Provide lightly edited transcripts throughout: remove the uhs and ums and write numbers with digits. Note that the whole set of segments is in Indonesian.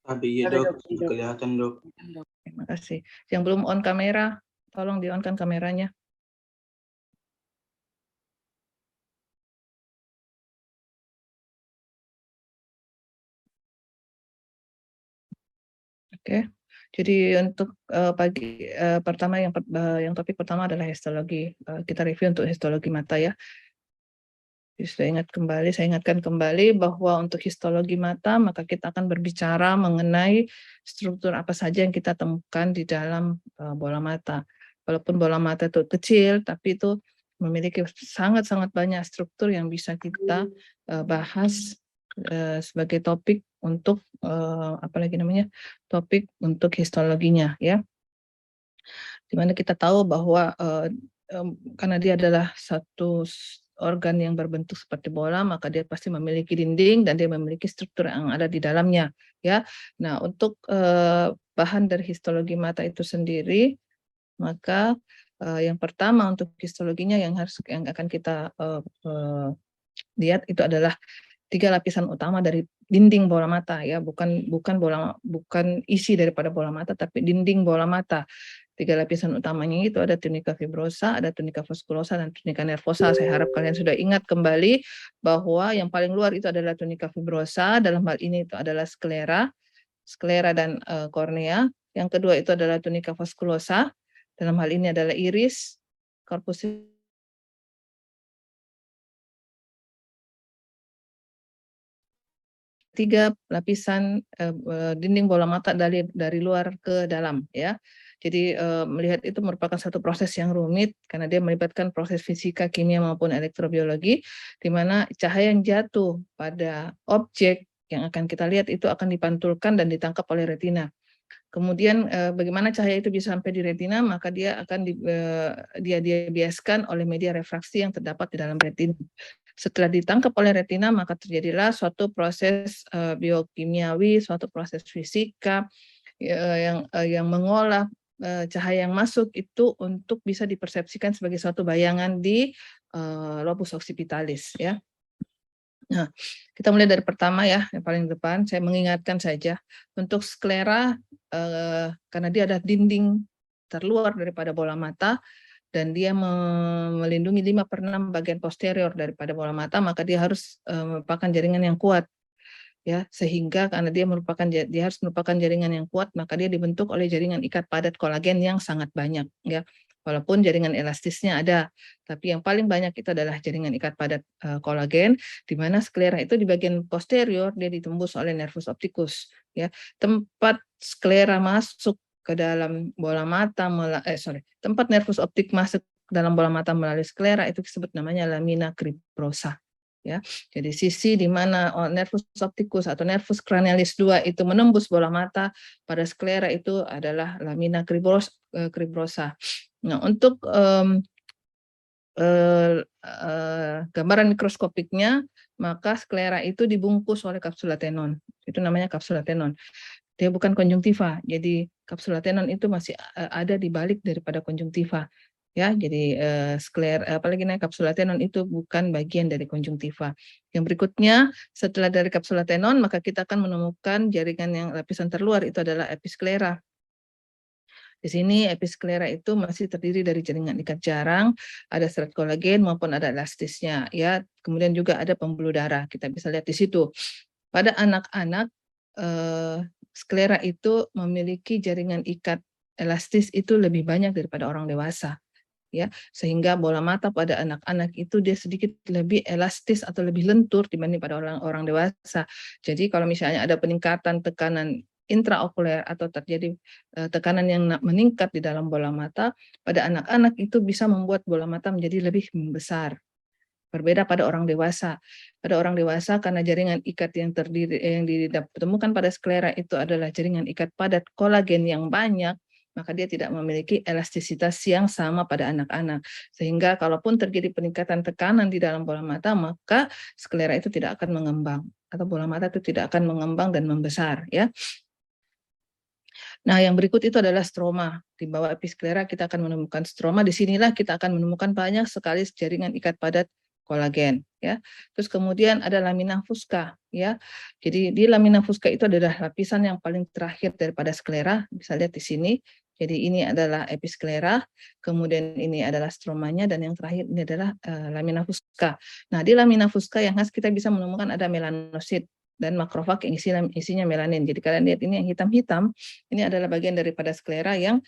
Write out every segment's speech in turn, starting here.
Ada iya Halo dok, dok, sudah kelihatan dok. terima kasih. Yang belum on kamera, tolong di-on-kan kameranya. Oke, jadi untuk pertama yang topik pertama adalah histologi. Kita review untuk histologi mata ya. Jadi saya ingatkan kembali bahwa untuk histologi mata, maka kita akan berbicara mengenai struktur apa saja yang kita temukan di dalam bola mata. Walaupun bola mata itu kecil, tapi itu memiliki sangat-sangat banyak struktur yang bisa kita bahas sebagai topik untuk topik untuk histologinya ya. Dimana kita tahu bahwa karena dia adalah satu organ yang berbentuk seperti bola, maka dia pasti memiliki dinding dan dia memiliki struktur yang ada di dalamnya, ya. Nah, untuk bahan dari histologi mata itu sendiri, maka yang pertama untuk histologinya yang akan kita lihat itu adalah 3 lapisan utama dari dinding bola mata ya, bukan isi daripada bola mata, tapi dinding bola mata. 3 lapisan utamanya itu ada tunica fibrosa, ada tunica vasculosa, dan tunica nervosa. Saya harap kalian sudah ingat kembali bahwa yang paling luar itu adalah tunica fibrosa, dalam hal ini itu adalah sklera dan kornea. Yang kedua itu adalah tunica vasculosa, dalam hal ini adalah iris, korpus 3 lapisan dinding bola mata dari luar ke dalam ya. Jadi melihat itu merupakan satu proses yang rumit karena dia melibatkan proses fisika, kimia maupun elektrobiologi, di mana cahaya yang jatuh pada objek yang akan kita lihat itu akan dipantulkan dan ditangkap oleh retina. Kemudian bagaimana cahaya itu bisa sampai di retina, maka dia akan dia biaskan oleh media refraksi yang terdapat di dalam retina. Setelah ditangkap oleh retina, maka terjadilah suatu proses biokimiawi, suatu proses fisika yang mengolah cahaya yang masuk itu untuk bisa dipersepsikan sebagai suatu bayangan di lobus occipitalis ya. Nah, kita mulai dari pertama ya, yang paling depan. Saya mengingatkan saja untuk sklera karena dia ada dinding terluar daripada bola mata dan dia melindungi 5/6 bagian posterior daripada bola mata, maka dia harus merupakan jaringan yang kuat ya, sehingga karena dia harus merupakan jaringan yang kuat, maka dia dibentuk oleh jaringan ikat padat kolagen yang sangat banyak ya. Walaupun jaringan elastisnya ada, tapi yang paling banyak itu adalah jaringan ikat padat kolagen, di mana sklera itu di bagian posterior dia ditembus oleh nervus opticus ya. Tempat sklera masuk ke dalam bola mata tempat nervus optik masuk dalam bola mata melalui sklera itu disebut namanya lamina cribrosa ya. Jadi sisi di mana nervus opticus atau nervus cranialis 2 itu menembus bola mata pada sklera itu adalah lamina cribrosa. Nah, untuk gambaran mikroskopiknya, maka sklera itu dibungkus oleh kapsula tenon. Itu namanya kapsula tenon. Dia bukan konjungtiva. Jadi kapsula tenon itu masih ada di balik daripada konjungtiva. Ya, jadi apalagi kapsula tenon itu bukan bagian dari konjungtiva. Yang berikutnya, setelah dari kapsula tenon, maka kita akan menemukan jaringan yang lapisan terluar itu adalah episklera. Di sini episklera itu masih terdiri dari jaringan ikat jarang, ada serat kolagen maupun ada elastisnya ya. Kemudian juga ada pembuluh darah. Kita bisa lihat di situ. Pada anak-anak sklera itu memiliki jaringan ikat elastis itu lebih banyak daripada orang dewasa ya, sehingga bola mata pada anak-anak itu dia sedikit lebih elastis atau lebih lentur dibanding pada orang dewasa. Jadi kalau misalnya ada peningkatan tekanan intraokuler atau terjadi tekanan yang meningkat di dalam bola mata, pada anak-anak itu bisa membuat bola mata menjadi lebih membesar. Berbeda pada orang dewasa. Pada orang dewasa karena jaringan ikat yang ditemukan pada sklera itu adalah jaringan ikat padat kolagen yang banyak, maka dia tidak memiliki elastisitas yang sama pada anak-anak. Sehingga kalaupun terjadi peningkatan tekanan di dalam bola mata, maka sklera itu tidak akan mengembang atau bola mata itu tidak akan mengembang dan membesar ya. Nah, yang berikut itu adalah stroma. Di bawah episklera kita akan menemukan stroma. Di sinilah kita akan menemukan banyak sekali jaringan ikat padat kolagen ya. Terus kemudian ada lamina fusca ya. Jadi di lamina fusca itu adalah lapisan yang paling terakhir daripada sklera, bisa lihat di sini. Jadi ini adalah episklera, kemudian ini adalah stromanya, dan yang terakhir ini adalah lamina fusca. Nah, di lamina fusca yang khas kita bisa menemukan ada melanosit dan makrofag yang isinya melanin. Jadi kalian lihat ini yang hitam-hitam, ini adalah bagian daripada sklera yang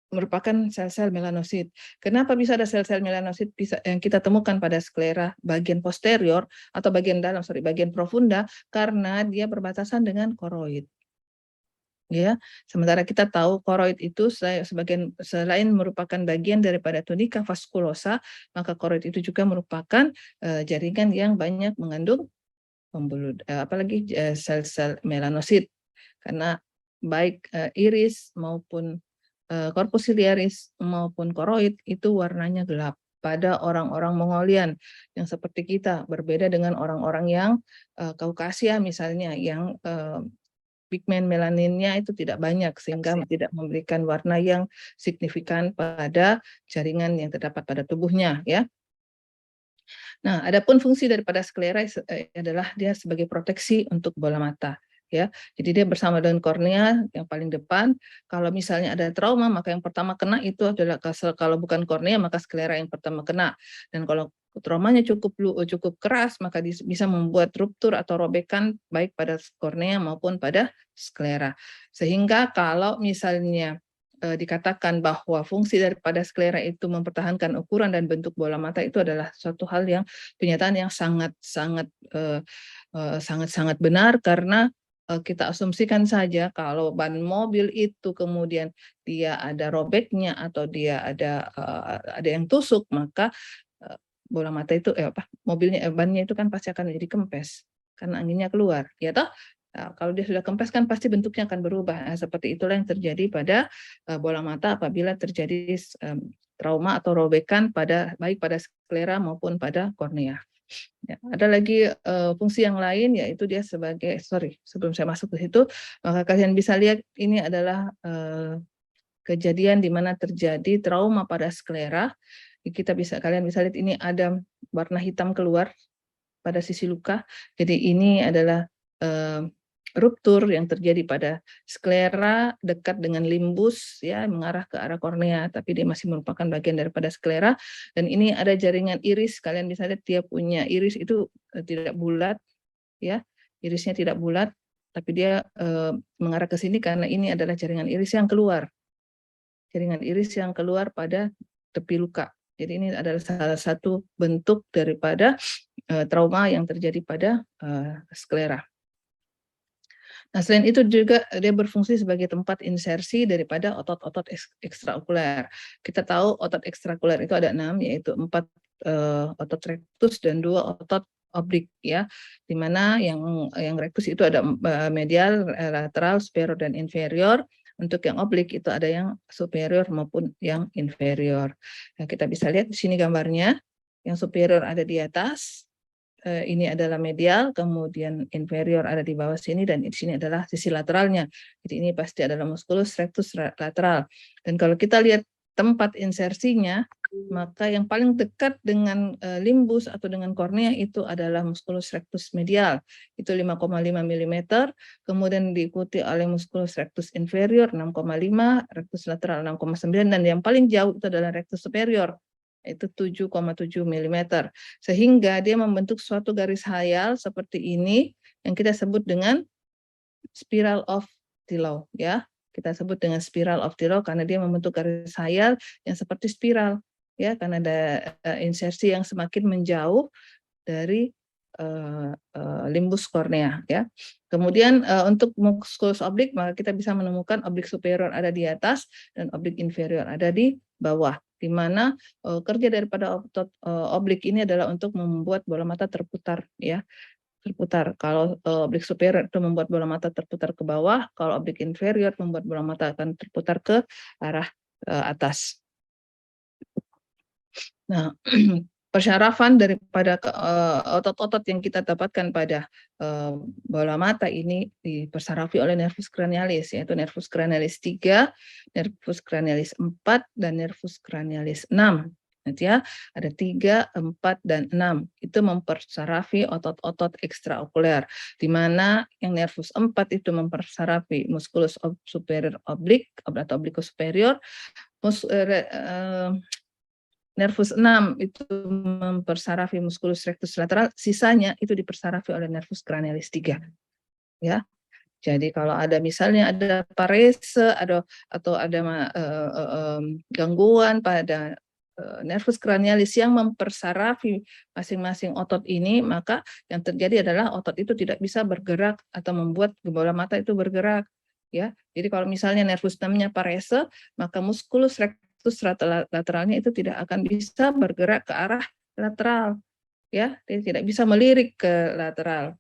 merupakan sel-sel melanosit. Kenapa bisa ada sel-sel melanosit yang kita temukan pada sklera bagian posterior atau bagian dalam, bagian profunda, karena dia berbatasan dengan koroid. Ya, sementara kita tahu koroid itu selain merupakan bagian daripada tunika vaskulosa, maka koroid itu juga merupakan jaringan yang banyak mengandung pembuluh, apalagi sel-sel melanosit, karena baik iris maupun corpus ciliaris maupun koroid itu warnanya gelap pada orang-orang Mongolian yang seperti kita, berbeda dengan orang-orang yang Kaukasia misalnya, yang pigmen melaninnya itu tidak banyak sehingga tidak memberikan warna yang signifikan pada jaringan yang terdapat pada tubuhnya ya. Nah, adapun fungsi daripada sklera adalah dia sebagai proteksi untuk bola mata ya. Jadi dia bersama dengan kornea yang paling depan. Kalau misalnya ada trauma, maka yang pertama kena itu adalah, kalau bukan kornea maka sklera yang pertama kena. Dan kalau traumanya cukup keras, maka bisa membuat ruptur atau robekan baik pada kornea maupun pada sklera. Sehingga kalau misalnya dikatakan bahwa fungsi daripada sklera itu mempertahankan ukuran dan bentuk bola mata, itu adalah suatu hal yang kenyataan yang sangat benar, karena kita asumsikan saja kalau ban mobil itu kemudian dia ada robeknya atau dia ada yang tusuk, maka bola mata itu bannya itu kan pasti akan menjadi kempes karena anginnya keluar, ya toh. Nah, kalau dia sudah kempes kan pasti bentuknya akan berubah. Nah, seperti itulah yang terjadi pada bola mata apabila terjadi trauma atau robekan baik pada sklera maupun pada kornea. Ya, ada lagi fungsi yang lain, yaitu dia sebelum saya masuk ke situ, maka kalian bisa lihat ini adalah kejadian di mana terjadi trauma pada sklera. Kalian bisa lihat ini ada warna hitam keluar pada sisi luka. Jadi ini adalah ruptur yang terjadi pada sklera dekat dengan limbus ya, mengarah ke arah kornea, tapi dia masih merupakan bagian daripada sklera. Dan ini ada jaringan iris, kalian bisa lihat dia punya iris itu tidak bulat ya, irisnya tidak bulat, tapi dia mengarah ke sini karena ini adalah jaringan iris yang keluar. Jaringan iris yang keluar pada tepi luka. Jadi ini adalah salah satu bentuk daripada trauma yang terjadi pada sklera. Nah, selain itu juga dia berfungsi sebagai tempat insersi daripada otot-otot ekstraokuler. Kita tahu otot ekstraokuler itu ada 6, yaitu 4 otot rectus dan 2 otot oblik ya. Di mana yang rectus itu ada medial, lateral, superior dan inferior. Untuk yang oblik itu ada yang superior maupun yang inferior. Nah, kita bisa lihat di sini gambarnya. Yang superior ada di atas, ini adalah medial, kemudian inferior ada di bawah sini, dan di sini adalah sisi lateralnya. Jadi ini pasti adalah musculus rectus lateral. Dan kalau kita lihat tempat insersinya, maka yang paling dekat dengan limbus atau dengan kornea itu adalah musculus rectus medial, itu 5,5 mm, kemudian diikuti oleh musculus rectus inferior 6,5, rectus lateral 6,9, dan yang paling jauh itu adalah rectus superior, itu 7,7 mm. Sehingga dia membentuk suatu garis hayal seperti ini yang kita sebut dengan spiral of Tillow ya. Kita sebut dengan spiral of Tillow karena dia membentuk garis hayal yang seperti spiral ya, karena ada insersi yang semakin menjauh dari limbus kornea ya. Kemudian untuk musculus oblik, maka kita bisa menemukan oblik superior ada di atas dan oblik inferior ada di bawah, di mana kerja daripada otot oblik ini adalah untuk membuat bola mata terputar ya, terputar. Kalau oblik superior itu membuat bola mata terputar ke bawah, kalau oblik inferior membuat bola mata akan terputar ke arah atas. Nah, persyarafan daripada otot-otot yang kita dapatkan pada bola mata ini dipersarafi oleh nervus cranialis, yaitu nervus cranialis 3, nervus cranialis 4, dan nervus cranialis 6. Nanti ya, ada 3, 4, dan 6. Itu mempersarafi otot-otot ekstraokuler, di mana yang nervus 4 itu mempersarafi musculus superior oblique atau obliquus superior, nervus 6 itu mempersarafi musculus rectus lateral, sisanya itu dipersarafi oleh nervus cranialis 3, ya. Jadi kalau ada misalnya ada parese, atau ada gangguan pada nervus cranialis yang mempersarafi masing-masing otot ini, maka yang terjadi adalah otot itu tidak bisa bergerak atau membuat bola mata itu bergerak, ya. Jadi kalau misalnya nervus 6-nya parese, maka musculus rectus lateralnya itu tidak akan bisa bergerak ke arah lateral, ya. Dia tidak bisa melirik ke lateral,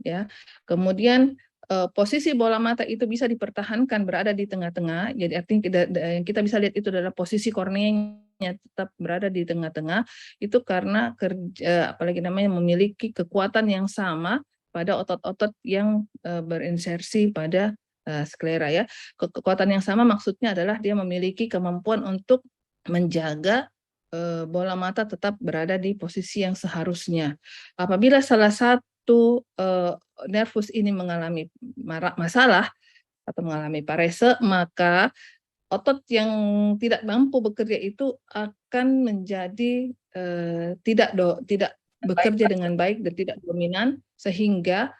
ya. Kemudian posisi bola mata itu bisa dipertahankan berada di tengah-tengah, jadi artinya yang kita bisa lihat itu adalah posisi korneanya tetap berada di tengah-tengah, itu karena apalagi namanya memiliki kekuatan yang sama pada otot-otot yang berinsersi pada sklera, ya. Kekuatan yang sama maksudnya adalah dia memiliki kemampuan untuk menjaga bola mata tetap berada di posisi yang seharusnya. Apabila salah satu nervus ini mengalami masalah atau mengalami parese, maka otot yang tidak mampu bekerja itu akan menjadi tidak bekerja dengan baik dan tidak dominan, sehingga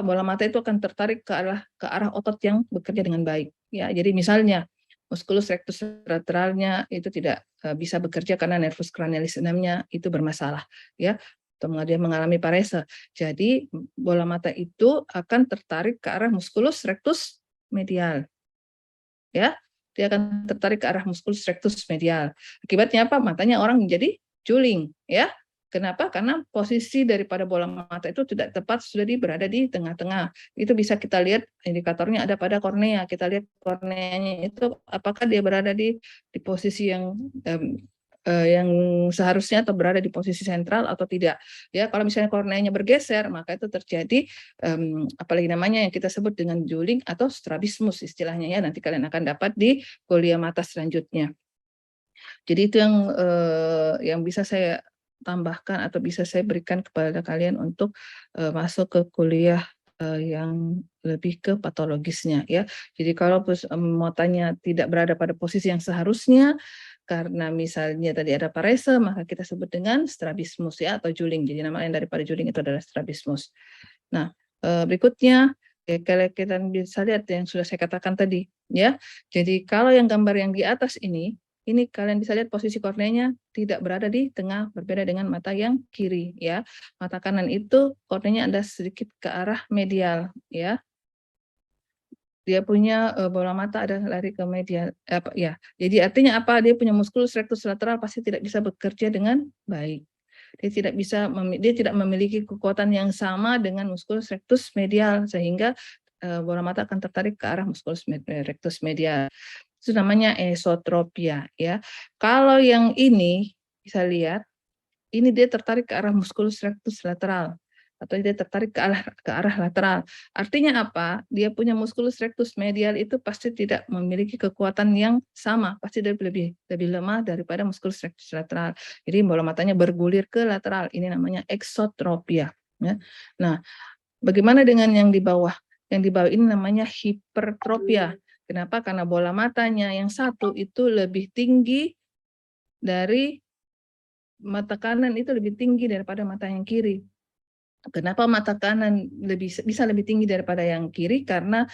bola mata itu akan tertarik ke arah otot yang bekerja dengan baik, ya. Jadi misalnya musculus rectus lateralnya itu tidak bisa bekerja karena nervus cranialis 6-nya itu bermasalah, ya, atau dia mengalami parese. Jadi bola mata itu akan tertarik ke arah musculus rectus medial, ya. Dia akan tertarik ke arah musculus rectus medial. Akibatnya apa? Matanya orang menjadi juling, ya. Kenapa? Karena posisi daripada bola mata itu tidak tepat, sudah berada di tengah-tengah. Itu bisa kita lihat indikatornya ada pada kornea. Kita lihat korneanya itu apakah dia berada di posisi yang seharusnya atau berada di posisi sentral atau tidak, ya. Kalau misalnya korneanya bergeser, maka itu terjadi apalagi namanya yang kita sebut dengan juling atau strabismus istilahnya, ya. Nanti kalian akan dapat di kuliah mata selanjutnya. Jadi itu yang bisa saya tambahkan atau bisa saya berikan kepada kalian untuk masuk ke kuliah yang lebih ke patologisnya, ya. Jadi kalau matanya tidak berada pada posisi yang seharusnya karena misalnya tadi ada parese, maka kita sebut dengan strabismus, ya, atau juling. Jadi nama lain daripada juling itu adalah strabismus. Nah, berikutnya kalau kita bisa lihat yang sudah saya katakan tadi, ya. Jadi kalau yang gambar yang di atas ini kalian bisa lihat posisi korneanya tidak berada di tengah, berbeda dengan mata yang kiri, ya. Mata kanan itu korneanya ada sedikit ke arah medial, ya. Dia punya bola mata ada lari ke medial, ya. Jadi artinya apa? Dia punya musculus rectus lateral pasti tidak bisa bekerja dengan baik. Dia tidak memiliki kekuatan yang sama dengan musculus rectus medial, sehingga bola mata akan tertarik ke arah musculus rectus medial. Itu namanya esotropia, ya. Kalau yang ini bisa lihat, ini dia tertarik ke arah musculus rectus lateral atau dia tertarik ke arah lateral. Artinya apa? Dia punya musculus rectus medial itu pasti tidak memiliki kekuatan yang sama, pasti dia lebih lemah daripada musculus rectus lateral. Jadi bola matanya bergulir ke lateral. Ini namanya eksotropia, ya. Nah, bagaimana dengan yang di bawah? Yang di bawah ini namanya hipertropia. Kenapa? Karena bola matanya yang satu itu lebih tinggi dari mata kanan, itu lebih tinggi daripada mata yang kiri. Kenapa mata kanan bisa lebih tinggi daripada yang kiri? Karena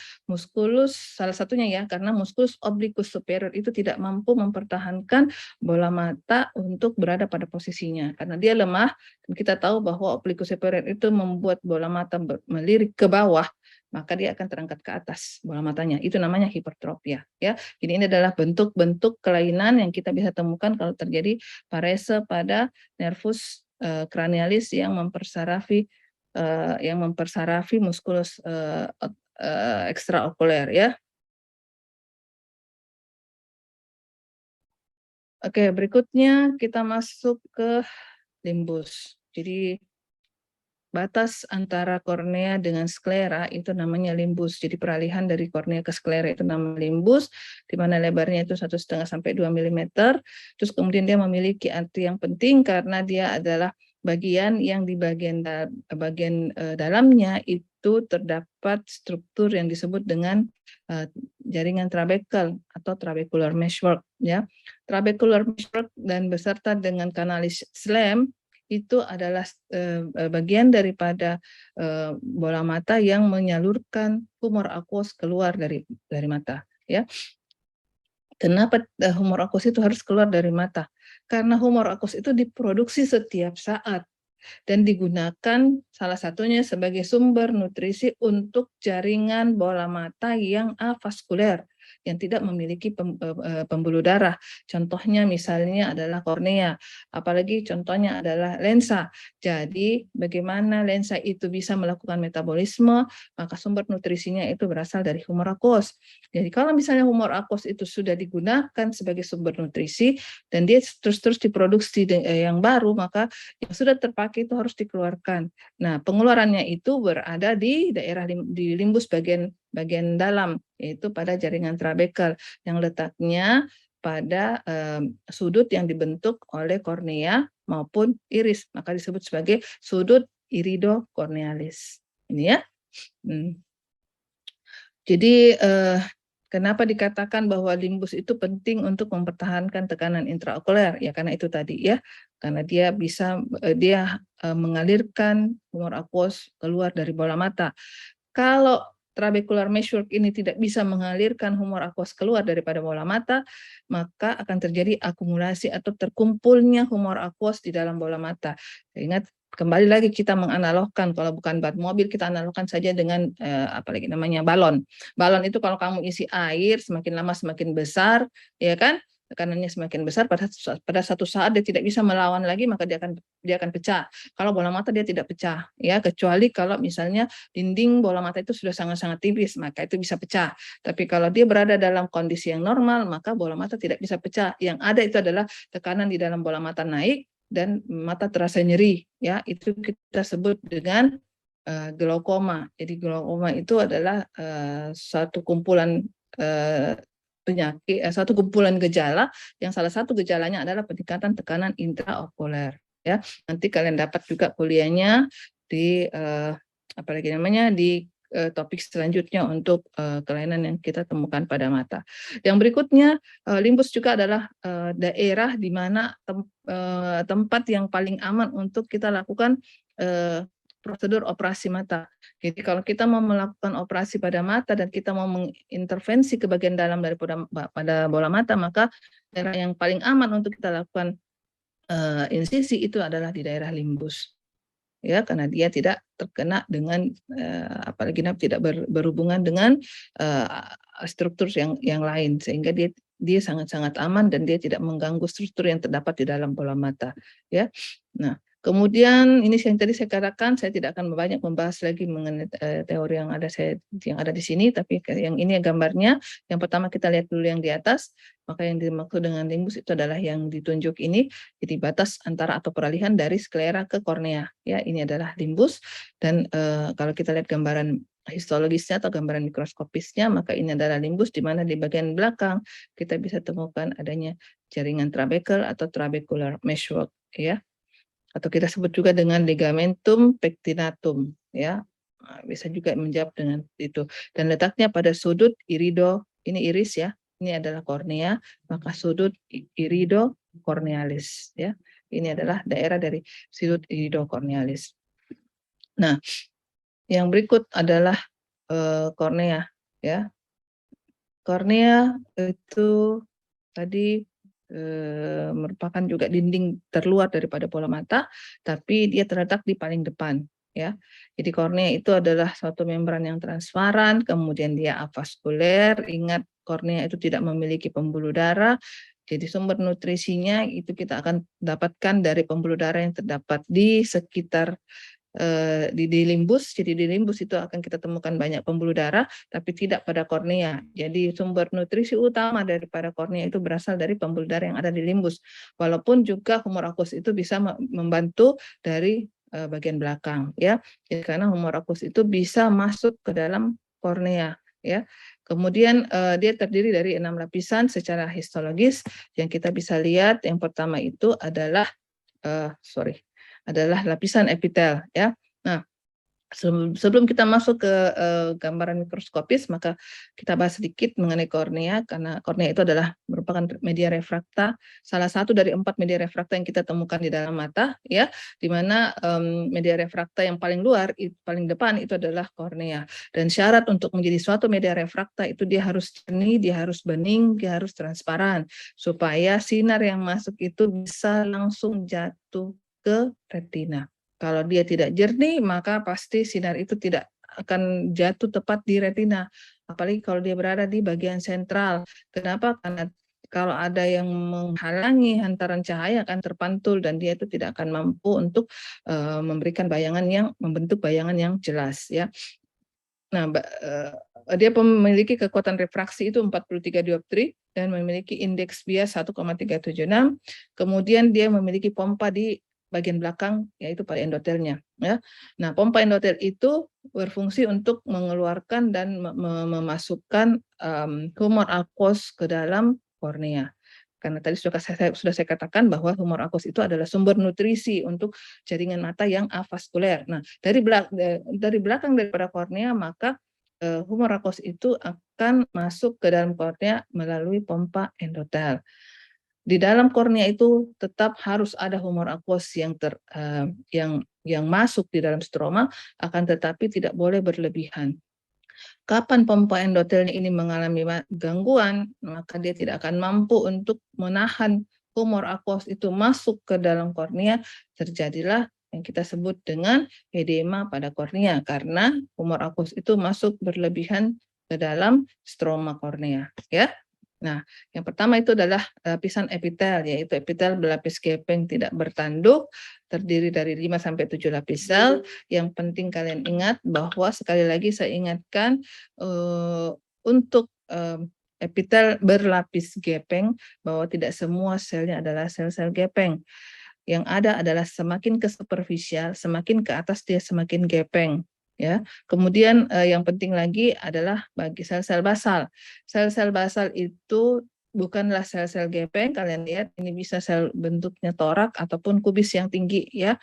salah satunya, ya, karena musculus obliquus superior itu tidak mampu mempertahankan bola mata untuk berada pada posisinya. Karena dia lemah, dan kita tahu bahwa obliquus superior itu membuat bola mata melirik ke bawah, maka dia akan terangkat ke atas bola matanya. Itu namanya hipertropia, ya. Jadi ini adalah bentuk-bentuk kelainan yang kita bisa temukan kalau terjadi parese pada nervus cranialis yang mempersarafi musculus ekstraokuler, ya. Oke, berikutnya kita masuk ke limbus. Jadi batas antara kornea dengan sklera itu namanya limbus. Jadi peralihan dari kornea ke sklera itu namanya limbus, di mana lebarnya itu 1,5 sampai 2 mm. Terus kemudian dia memiliki arti yang penting karena dia adalah bagian yang di bagian dalamnya itu terdapat struktur yang disebut dengan jaringan trabekel atau trabecular meshwork, ya. Trabecular meshwork dan beserta dengan kanalis Schlemm itu adalah bagian daripada bola mata yang menyalurkan humor aquos keluar dari mata, ya. Kenapa humor aquos itu harus keluar dari mata? Karena humor aquos itu diproduksi setiap saat dan digunakan salah satunya sebagai sumber nutrisi untuk jaringan bola mata yang avaskuler, yang tidak memiliki pembuluh darah. Contohnya misalnya adalah kornea, apalagi contohnya adalah lensa. Jadi bagaimana lensa itu bisa melakukan metabolisme, maka sumber nutrisinya itu berasal dari humor aquos. Jadi kalau misalnya humor aquos itu sudah digunakan sebagai sumber nutrisi dan dia terus-terus diproduksi yang baru, maka yang sudah terpakai itu harus dikeluarkan. Nah, pengeluarannya itu berada di daerah di limbus bagian dalam, yaitu pada jaringan trabekel yang letaknya pada sudut yang dibentuk oleh kornea maupun iris, maka disebut sebagai sudut iridokornealis. Ini ya. Jadi kenapa dikatakan bahwa limbus itu penting untuk mempertahankan tekanan intraokuler? Ya karena itu tadi ya, karena dia bisa mengalirkan humor aquos keluar dari bola mata. Kalau trabecular meshwork ini tidak bisa mengalirkan humor aquos keluar daripada bola mata, maka akan terjadi akumulasi atau terkumpulnya humor aquos di dalam bola mata. Ingat, kembali lagi kita menganalogkan, kalau bukan ban mobil kita analogkan saja dengan apalagi namanya balon. Balon itu kalau kamu isi air semakin lama semakin besar, ya kan? Tekanannya semakin besar, pada satu saat dia tidak bisa melawan lagi, maka dia akan pecah. Kalau bola mata dia tidak pecah, ya, kecuali kalau misalnya dinding bola mata itu sudah sangat-sangat tipis, maka itu bisa pecah. Tapi kalau dia berada dalam kondisi yang normal, maka bola mata tidak bisa pecah. Yang ada itu adalah tekanan di dalam bola mata naik dan mata terasa nyeri, ya, itu kita sebut dengan glaukoma. Jadi glaukoma itu adalah suatu kumpulan penyakit, satu kumpulan gejala yang salah satu gejalanya adalah peningkatan tekanan intraokuler, ya. Nanti kalian dapat juga kuliahnya di apalagi namanya di topik selanjutnya untuk kelainan yang kita temukan pada mata. Yang berikutnya, limbus juga adalah daerah di mana tempat yang paling aman untuk kita lakukan prosedur operasi mata. Jadi kalau kita mau melakukan operasi pada mata dan kita mau mengintervensi ke bagian dalam daripada pada bola mata, maka daerah yang paling aman untuk kita lakukan insisi itu adalah di daerah limbus. Ya, karena dia tidak terkena dengan apalagi tidak berhubungan dengan struktur yang lain, sehingga dia sangat-sangat aman dan dia tidak mengganggu struktur yang terdapat di dalam bola mata, ya. Nah, kemudian ini yang tadi saya katakan, saya tidak akan banyak membahas lagi mengenai teori yang ada di sini, tapi yang ini gambarnya. Yang pertama kita lihat dulu yang di atas, maka yang dimaksud dengan limbus itu adalah yang ditunjuk ini, jadi batas antara atau peralihan dari sklera ke kornea. Ya, ini adalah limbus, dan kalau kita lihat gambaran histologisnya atau gambaran mikroskopisnya, maka ini adalah limbus, di mana di bagian belakang kita bisa temukan adanya jaringan trabekel atau trabecular meshwork, ya, atau kita sebut juga dengan ligamentum pectinatum, ya. Nah, bisa juga menjawab dengan itu. Dan letaknya pada sudut irido, ini iris ya, ini adalah kornea, maka sudut iridokornealis, ya. Ini adalah daerah dari sudut iridokornealis. Nah, yang berikut adalah kornea, ya. Kornea itu tadi merupakan juga dinding terluar daripada bola mata, tapi dia terletak di paling depan, ya. Jadi kornea itu adalah suatu membran yang transparan, kemudian dia avaskuler. Ingat, kornea itu tidak memiliki pembuluh darah, jadi sumber nutrisinya itu kita akan dapatkan dari pembuluh darah yang terdapat di sekitar di limbus. Jadi di limbus itu akan kita temukan banyak pembuluh darah, tapi tidak pada kornea. Jadi sumber nutrisi utama daripada kornea itu berasal dari pembuluh darah yang ada di limbus. Walaupun juga humor aquos itu bisa membantu dari bagian belakang ya. Jadi karena humor akus itu bisa masuk ke dalam kornea ya. Kemudian dia terdiri dari 6 lapisan secara histologis yang kita bisa lihat. Yang pertama itu adalah adalah lapisan epitel ya. Nah, sebelum kita masuk ke gambaran mikroskopis, maka kita bahas sedikit mengenai kornea, karena kornea itu adalah merupakan media refrakta, salah satu dari 4 media refrakta yang kita temukan di dalam mata, ya, di mana media refrakta yang paling luar, paling depan itu adalah kornea. Dan syarat untuk menjadi suatu media refrakta itu dia harus jernih, dia harus bening, dia harus transparan, supaya sinar yang masuk itu bisa langsung jatuh ke retina. Kalau dia tidak jernih, maka pasti sinar itu tidak akan jatuh tepat di retina. Apalagi kalau dia berada di bagian sentral. Kenapa? Karena kalau ada yang menghalangi hantaran cahaya akan terpantul dan dia itu tidak akan mampu untuk memberikan membentuk bayangan yang jelas ya. Nah, dia memiliki kekuatan refraksi itu 43 dioptri dan memiliki indeks bias 1,376. Kemudian dia memiliki pompa di bagian belakang, yaitu pada endotelnya ya. Nah, pompa endotel itu berfungsi untuk mengeluarkan dan memasukkan humor aquos ke dalam kornea. Karena tadi sudah saya katakan bahwa humor aquos itu adalah sumber nutrisi untuk jaringan mata yang avaskuler. Nah, dari belakang daripada kornea, maka humor aquos itu akan masuk ke dalam kornea melalui pompa endotel. Di dalam kornea itu tetap harus ada humor aquos yang masuk di dalam stroma, akan tetapi tidak boleh berlebihan. Kapan pompa endotelnya ini mengalami gangguan, maka dia tidak akan mampu untuk menahan humor aquos itu masuk ke dalam kornea, terjadilah yang kita sebut dengan edema pada kornea, karena humor aquos itu masuk berlebihan ke dalam stroma kornea, ya. Nah, yang pertama itu adalah lapisan epitel, yaitu epitel berlapis gepeng tidak bertanduk, terdiri dari 5 sampai 7 lapis sel. Yang penting kalian ingat bahwa sekali lagi saya ingatkan untuk epitel berlapis gepeng bahwa tidak semua selnya adalah sel-sel gepeng. Yang ada adalah semakin ke superficial, semakin ke atas dia semakin gepeng. Ya, kemudian yang penting lagi adalah bagi sel-sel basal. Sel-sel basal itu bukanlah sel-sel gepeng, kalian lihat ini bisa sel bentuknya torak ataupun kubis yang tinggi ya.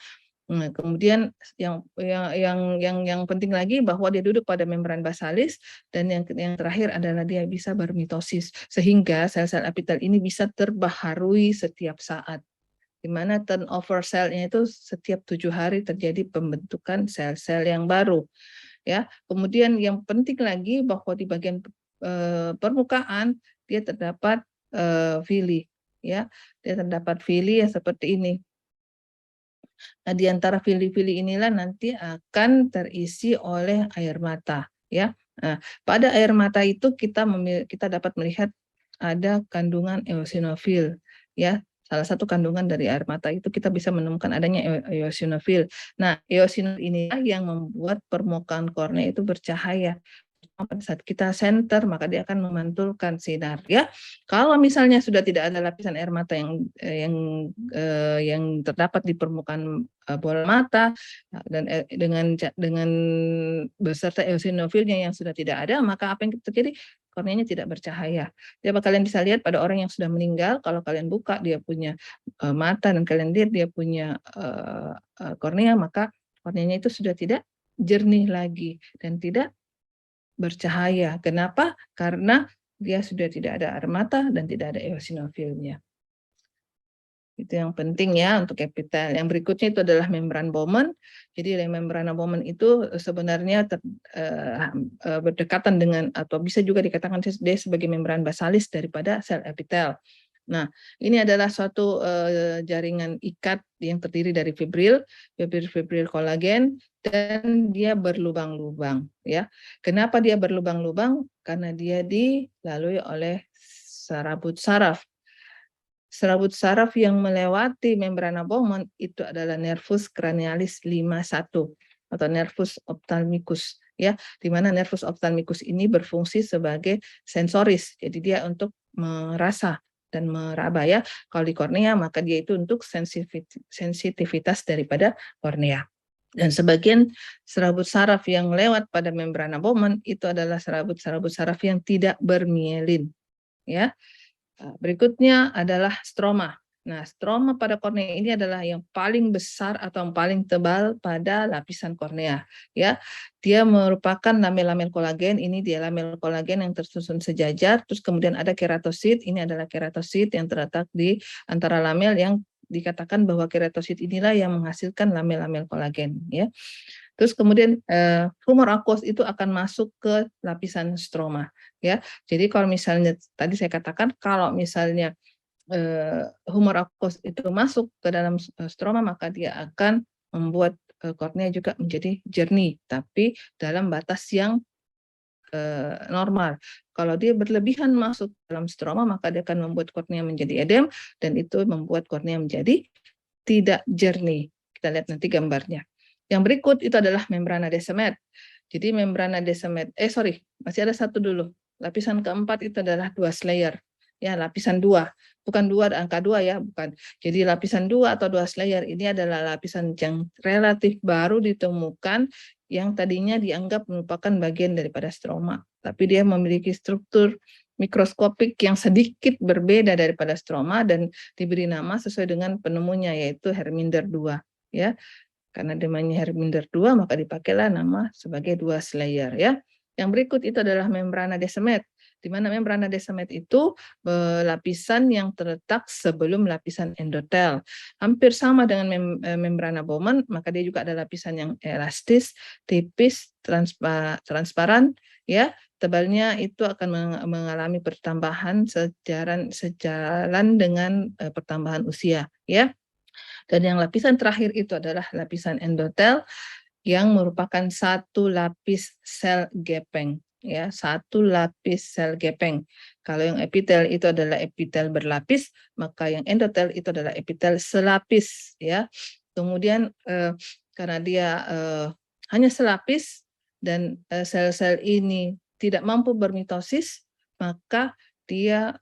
Nah, kemudian yang penting lagi bahwa dia duduk pada membran basalis, dan yang terakhir adalah dia bisa bermitosis sehingga sel-sel epitel ini bisa terbaharui setiap saat, di mana turnover selnya itu setiap 7 hari terjadi pembentukan sel-sel yang baru ya. Kemudian yang penting lagi bahwa di bagian permukaan dia terdapat villi ya. Dia terdapat villi yang seperti ini. Nah, di antara villi-villi inilah nanti akan terisi oleh air mata ya. Nah, pada air mata itu kita dapat melihat ada kandungan eosinofil ya. Salah satu kandungan dari air mata itu kita bisa menemukan adanya eosinofil. Nah, eosinofil inilah yang membuat permukaan kornea itu bercahaya. Pada saat kita center, maka dia akan memantulkan sinar ya. Kalau misalnya sudah tidak ada lapisan air mata yang terdapat di permukaan bola mata, dan dengan beserta eosinofilnya yang sudah tidak ada, maka apa yang terjadi? Korneanya tidak bercahaya. Jadi kalian bisa lihat pada orang yang sudah meninggal, kalau kalian buka dia punya mata dan kalian lihat dia punya kornea, maka korneanya itu sudah tidak jernih lagi dan tidak bercahaya. Kenapa? Karena dia sudah tidak ada air mata dan tidak ada eosinofilnya. Itu yang penting ya untuk epitel. Yang berikutnya itu adalah membran Bowman. Jadi membrana Bowman itu sebenarnya berdekatan dengan, atau bisa juga dikatakan dia sebagai membran basalis daripada sel epitel. Nah, ini adalah suatu jaringan ikat yang terdiri dari fibril kolagen, dan dia berlubang-lubang ya. Kenapa dia berlubang-lubang? Karena dia dilalui oleh serabut saraf. Serabut saraf yang melewati membrana Bowman itu adalah nervus cranialis 51 atau nervus ophthalmicus ya, di mana nervus ophthalmicus ini berfungsi sebagai sensoris. Jadi dia untuk merasa dan meraba ya. Kalau di kornea maka dia itu untuk sensitivitas daripada kornea. Dan sebagian serabut saraf yang lewat pada membrana Bowman itu adalah serabut-serabut saraf yang tidak bermielin, ya. Berikutnya adalah stroma. Nah, stroma pada kornea ini adalah yang paling besar atau yang paling tebal pada lapisan kornea, ya. Dia merupakan lamel-lamel kolagen. Ini dia lamel kolagen yang tersusun sejajar, terus kemudian ada keratosit. Ini adalah keratosit yang terletak di antara lamel yang dikatakan bahwa keratosit inilah yang menghasilkan lamel-lamel kolagen, ya. Terus kemudian humor aqueous itu akan masuk ke lapisan stroma, ya. Jadi kalau misalnya tadi saya katakan kalau misalnya humor aqueous itu masuk ke dalam stroma, maka dia akan membuat kornea juga menjadi jernih, tapi dalam batas yang normal. Kalau dia berlebihan masuk dalam stroma, maka dia akan membuat kornea menjadi edem dan itu membuat kornea menjadi tidak jernih. Kita lihat nanti gambarnya. Yang berikut itu adalah membrana Descemet. Jadi membrana Descemet, masih ada satu dulu. Lapisan keempat itu adalah 2 layer. Ya, lapisan 2. Bukan 2 angka 2 ya, bukan. Jadi lapisan 2 atau 2 layer ini adalah lapisan yang relatif baru ditemukan yang tadinya dianggap merupakan bagian daripada stroma. Tapi dia memiliki struktur mikroskopik yang sedikit berbeda daripada stroma dan diberi nama sesuai dengan penemunya yaitu Herminder 2, ya. Karena namanya Herminder 2 maka dipakailah nama sebagai 2 layer, ya. Yang berikut itu adalah membrana Descemet, di mana membrana Descemet itu lapisan yang terletak sebelum lapisan endotel. Hampir sama dengan membrana Bowman, maka dia juga ada lapisan yang elastis, tipis, transparan, ya. Tebalnya itu akan mengalami pertambahan sejalan dengan pertambahan usia, ya. Dan yang lapisan terakhir itu adalah lapisan endotel yang merupakan satu lapis sel gepeng, ya, satu lapis sel gepeng. Kalau yang epitel itu adalah epitel berlapis, maka yang endotel itu adalah epitel selapis, ya. Kemudian karena dia hanya selapis dan sel-sel ini tidak mampu bermitosis, maka dia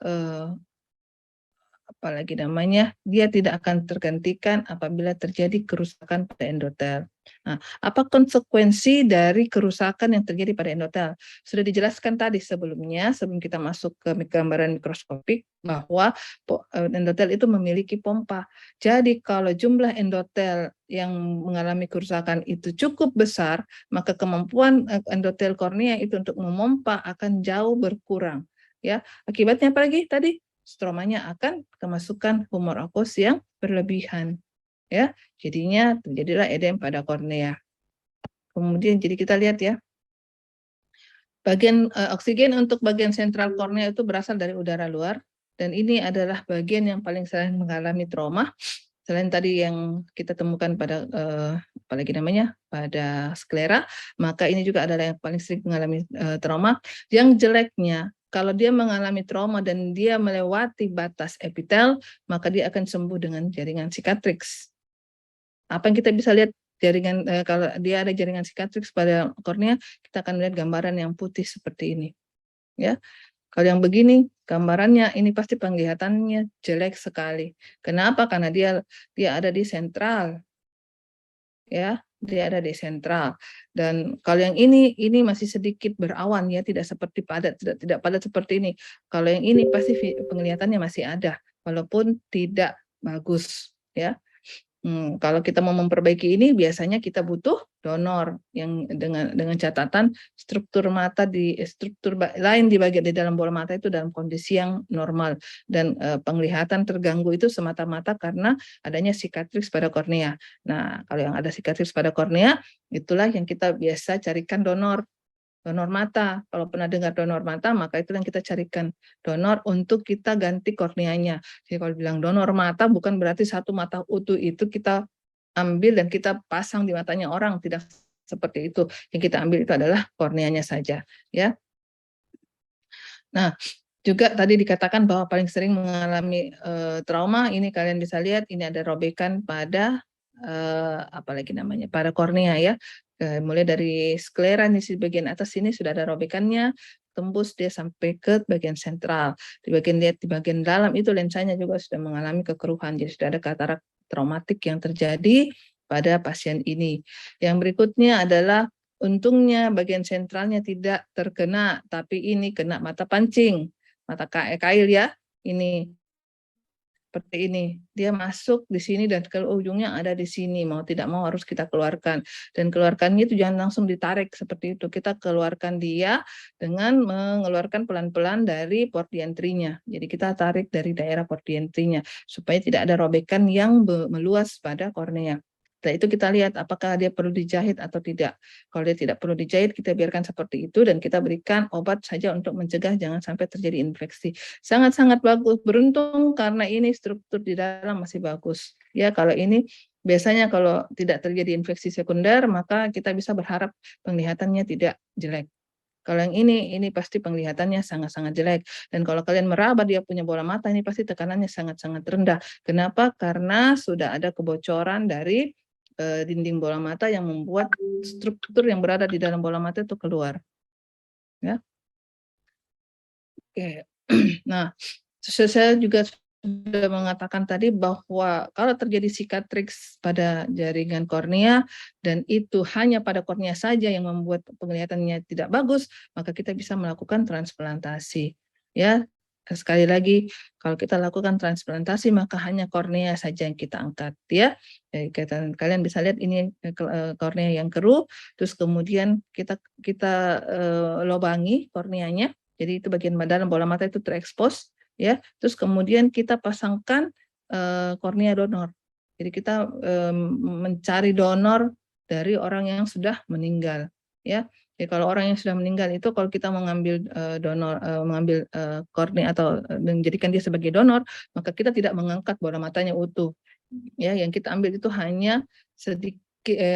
apalagi namanya, dia tidak akan tergantikan apabila terjadi kerusakan pada endotel. Nah, apa konsekuensi dari kerusakan yang terjadi pada endotel? Sudah dijelaskan tadi sebelumnya, sebelum kita masuk ke gambaran mikroskopik, bahwa endotel itu memiliki pompa. Jadi kalau jumlah endotel yang mengalami kerusakan itu cukup besar, maka kemampuan endotel kornea itu untuk memompa akan jauh berkurang. Ya, akibatnya apa lagi tadi? Stromanya akan kemasukan humor aqueous yang berlebihan, ya. Jadinya terjadilah edem pada kornea. Kemudian jadi kita lihat ya, bagian oksigen untuk bagian sentral kornea itu berasal dari udara luar dan ini adalah bagian yang paling sering mengalami trauma. Selain tadi yang kita temukan pada apalagi namanya pada sklera, maka ini juga adalah yang paling sering mengalami trauma. Yang jeleknya kalau dia mengalami trauma dan dia melewati batas epitel, maka dia akan sembuh dengan jaringan sikatrix. Apa yang kita bisa lihat jaringan kalau dia ada jaringan sikatrix pada kornea, kita akan melihat gambaran yang putih seperti ini, ya. Kalau yang begini gambarannya ini pasti penglihatannya jelek sekali. Kenapa? Karena dia ada di sentral, ya, dia ada di sentral. Dan kalau yang ini masih sedikit berawan ya, tidak seperti padat, tidak padat seperti ini. Kalau yang ini pasti penglihatannya masih ada, walaupun tidak bagus, ya. Kalau kita mau memperbaiki ini biasanya kita butuh donor yang dengan catatan struktur mata struktur lain di bagian di dalam bola mata itu dalam kondisi yang normal dan penglihatan terganggu itu semata-mata karena adanya sikatrix pada kornea. Nah, kalau yang ada sikatrix pada kornea itulah yang kita biasa carikan donor mata. Kalau pernah dengar donor mata, maka itu yang kita carikan donor untuk kita ganti korneanya. Jadi kalau bilang donor mata bukan berarti satu mata utuh itu kita ambil dan kita pasang di matanya orang, tidak seperti itu. Yang kita ambil itu adalah korneanya saja, ya. Nah, juga tadi dikatakan bahwa paling sering mengalami trauma, ini kalian bisa lihat ini ada robekan pada apalagi namanya pada kornea ya. Mulai dari sklera di bagian atas sini sudah ada robekannya, tembus dia sampai ke bagian sentral. Di bagian dalam itu lensanya juga sudah mengalami kekeruhan, jadi sudah ada katarak traumatik yang terjadi pada pasien ini. Yang berikutnya adalah untungnya bagian sentralnya tidak terkena, tapi ini kena mata pancing, mata kail ya, ini seperti ini. Dia masuk di sini dan ke ujungnya ada di sini. Mau tidak mau harus kita keluarkan. Dan keluarkannya itu jangan langsung ditarik seperti itu. Kita keluarkan dia dengan mengeluarkan pelan-pelan dari port diantrinya. Jadi kita tarik dari daerah port diantrinya supaya tidak ada robekan yang meluas pada kornea. Setelah itu kita lihat apakah dia perlu dijahit atau tidak. Kalau dia tidak perlu dijahit, kita biarkan seperti itu dan kita berikan obat saja untuk mencegah jangan sampai terjadi infeksi. Sangat-sangat bagus. Beruntung karena ini struktur di dalam masih bagus. Ya, kalau ini biasanya kalau tidak terjadi infeksi sekunder, maka kita bisa berharap penglihatannya tidak jelek. Kalau yang ini pasti penglihatannya sangat-sangat jelek. Dan kalau kalian meraba dia punya bola mata, ini pasti tekanannya sangat-sangat rendah. Kenapa? Karena sudah ada kebocoran dari dinding bola mata yang membuat struktur yang berada di dalam bola mata itu keluar. Ya. Oke. Nah, saya juga sudah mengatakan tadi bahwa kalau terjadi cicatrix pada jaringan kornea dan itu hanya pada kornea saja yang membuat penglihatannya tidak bagus, maka kita bisa melakukan transplantasi. Ya, sekali lagi kalau kita lakukan transplantasi maka hanya kornea saja yang kita angkat ya. Jadi kalian bisa lihat ini kornea yang keruh, terus kemudian kita lobangi korneanya. Jadi itu bagian dalam bola mata itu terekspos ya. Terus kemudian kita pasangkan kornea donor. Jadi kita mencari donor dari orang yang sudah meninggal ya. Jadi kalau orang yang sudah meninggal itu kalau kita mengambil donor mengambil kornea atau menjadikan dia sebagai donor, maka kita tidak mengangkat bola matanya utuh. Ya, yang kita ambil itu hanya sedikit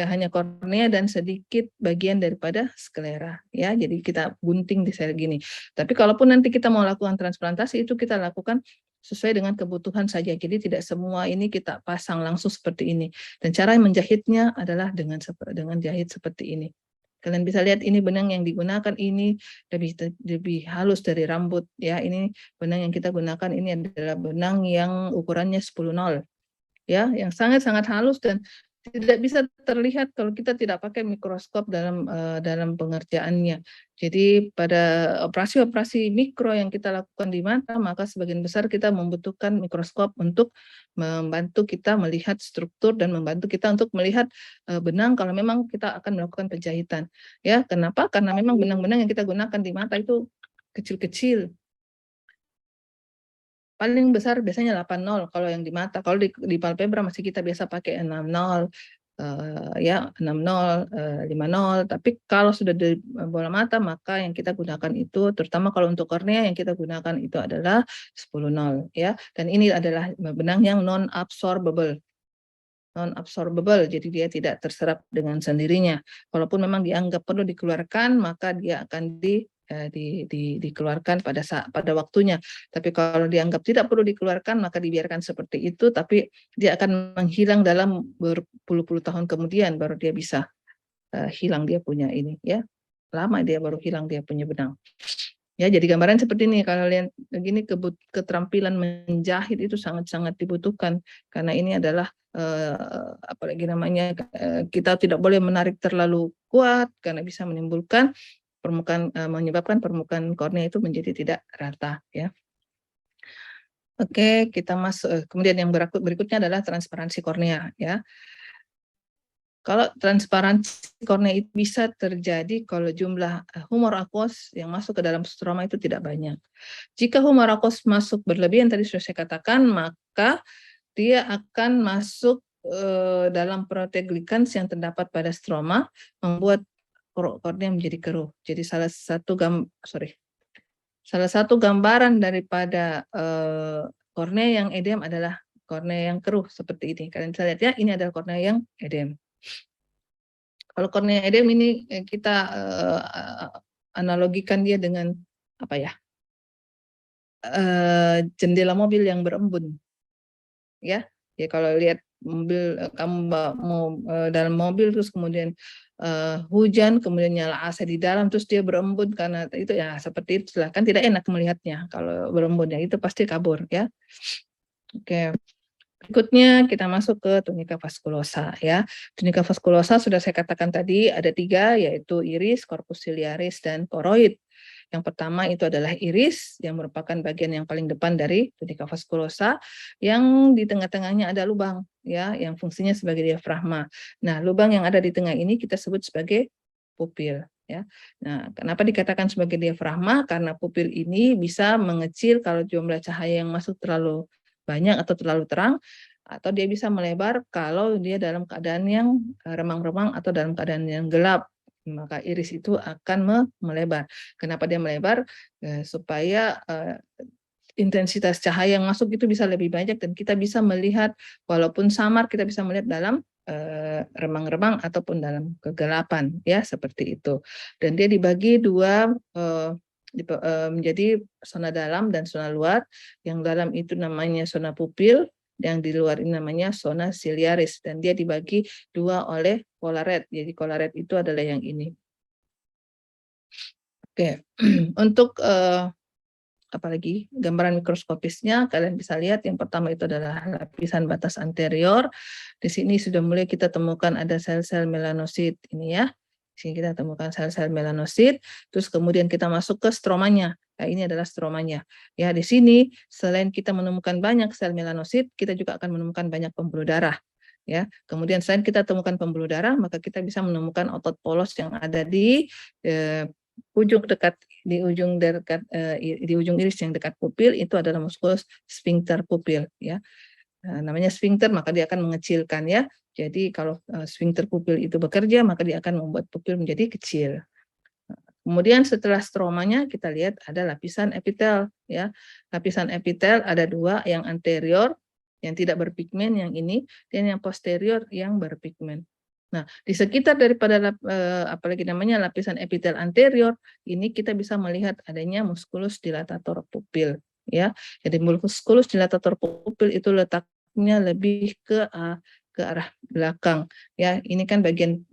hanya kornea dan sedikit bagian daripada sklera ya. Jadi kita gunting di sel gini. Tapi kalaupun nanti kita mau lakukan transplantasi itu kita lakukan sesuai dengan kebutuhan saja. Jadi tidak semua ini kita pasang langsung seperti ini. Dan cara menjahitnya adalah dengan jahit seperti ini. Kalian bisa lihat ini benang yang digunakan ini lebih halus dari rambut ya. Ini benang yang kita gunakan ini adalah benang yang ukurannya 10-0 ya, yang sangat-sangat halus dan tidak bisa terlihat kalau kita tidak pakai mikroskop dalam pengerjaannya. Jadi pada operasi-operasi mikro yang kita lakukan di mata, maka sebagian besar kita membutuhkan mikroskop untuk membantu kita melihat struktur dan membantu kita untuk melihat benang kalau memang kita akan melakukan penjahitan. Ya, kenapa? Karena memang benang-benang yang kita gunakan di mata itu kecil-kecil. Paling besar biasanya 8-0 kalau yang di mata. Kalau di palpebra masih kita biasa pakai 6-0, ya 6-0, 5-0. Tapi kalau sudah di bola mata maka yang kita gunakan itu, terutama kalau untuk kornea yang kita gunakan itu adalah 10-0 ya. Dan ini adalah benang yang non-absorbable. Non-absorbable, jadi dia tidak terserap dengan sendirinya. Walaupun memang dianggap perlu dikeluarkan, maka dia akan dikeluarkan pada waktunya. Tapi kalau dianggap tidak perlu dikeluarkan, maka dibiarkan seperti itu, tapi dia akan menghilang dalam berpuluh-puluh tahun kemudian, baru dia bisa hilang dia punya ini ya. Lama dia baru hilang dia punya benang. Ya, jadi gambaran seperti ini. Kalau lihat begini, keterampilan menjahit itu sangat-sangat dibutuhkan karena ini adalah apalagi namanya kita tidak boleh menarik terlalu kuat karena bisa menimbulkan menyebabkan permukaan kornea itu menjadi tidak rata ya. Oke, kita masuk kemudian yang berikutnya adalah transparansi kornea ya. Kalau transparansi kornea itu bisa terjadi kalau jumlah humor aquos yang masuk ke dalam stroma itu tidak banyak. Jika humor aquos masuk berlebihan tadi sudah saya katakan, maka dia akan masuk dalam proteoglycans yang terdapat pada stroma, membuat kornea menjadi keruh. Jadi salah satu gambaran daripada kornea yang edem adalah kornea yang keruh seperti ini. Kalian bisa lihat ya, ini adalah kornea yang edem. Kalau kornea edem ini kita analogikan dia dengan apa ya? Jendela mobil yang berembun. Ya. Ya kalau lihat mobil kamu mau dalam mobil terus kemudian hujan, kemudian nyala AC di dalam terus dia berembun karena itu ya seperti itu kan tidak enak melihatnya kalau berembun ya itu pasti kabur ya. Oke. Berikutnya kita masuk ke tunika vaskulosa ya. Tunika vaskulosa sudah saya katakan tadi ada 3 yaitu iris, corpus ciliaris, dan koroid. Yang pertama itu adalah iris yang merupakan bagian yang paling depan dari tunika vaskulosa yang di tengah-tengahnya ada lubang ya yang fungsinya sebagai diafragma. Nah, lubang yang ada di tengah ini kita sebut sebagai pupil ya. Nah, kenapa dikatakan sebagai diafragma? Karena pupil ini bisa mengecil kalau jumlah cahaya yang masuk terlalu banyak atau terlalu terang, atau dia bisa melebar kalau dia dalam keadaan yang remang-remang atau dalam keadaan yang gelap, maka iris itu akan melebar. Kenapa dia melebar? Supaya intensitas cahaya yang masuk itu bisa lebih banyak dan kita bisa melihat walaupun samar kita bisa melihat dalam remang-remang ataupun dalam kegelapan ya seperti itu. Dan dia dibagi dua menjadi zona dalam dan zona luar. Yang dalam itu namanya zona pupil, yang di luar ini namanya zona ciliaris dan dia dibagi dua oleh kolaret. Jadi kolaret itu adalah yang ini. Oke, untuk apalagi gambaran mikroskopisnya kalian bisa lihat yang pertama itu adalah lapisan batas anterior. Di sini sudah mulai kita temukan ada sel-sel melanosit ini ya. Di sini kita temukan sel-sel melanosit, terus kemudian kita masuk ke stromanya. Nah, ini adalah stromanya. Ya, di sini selain kita menemukan banyak sel melanosit, kita juga akan menemukan banyak pembuluh darah. Ya, kemudian selain kita temukan pembuluh darah, maka kita bisa menemukan otot polos yang ada di ujung dekat di ujung iris yang dekat pupil itu adalah muskulus sphincter pupil ya. Namanya sphincter maka dia akan mengecilkan ya. Jadi kalau sphincter pupil itu bekerja maka dia akan membuat pupil menjadi kecil. Kemudian setelah stromanya kita lihat ada lapisan epitel ya. Lapisan epitel ada 2, yang anterior yang tidak berpigmen yang ini dan yang posterior yang berpigmen. Nah, di sekitar daripada apalagi namanya lapisan epitel anterior ini kita bisa melihat adanya musculus dilatator pupil ya. Jadi musculus dilatator pupil itu letaknya lebih ke arah belakang ya. Ini kan bagian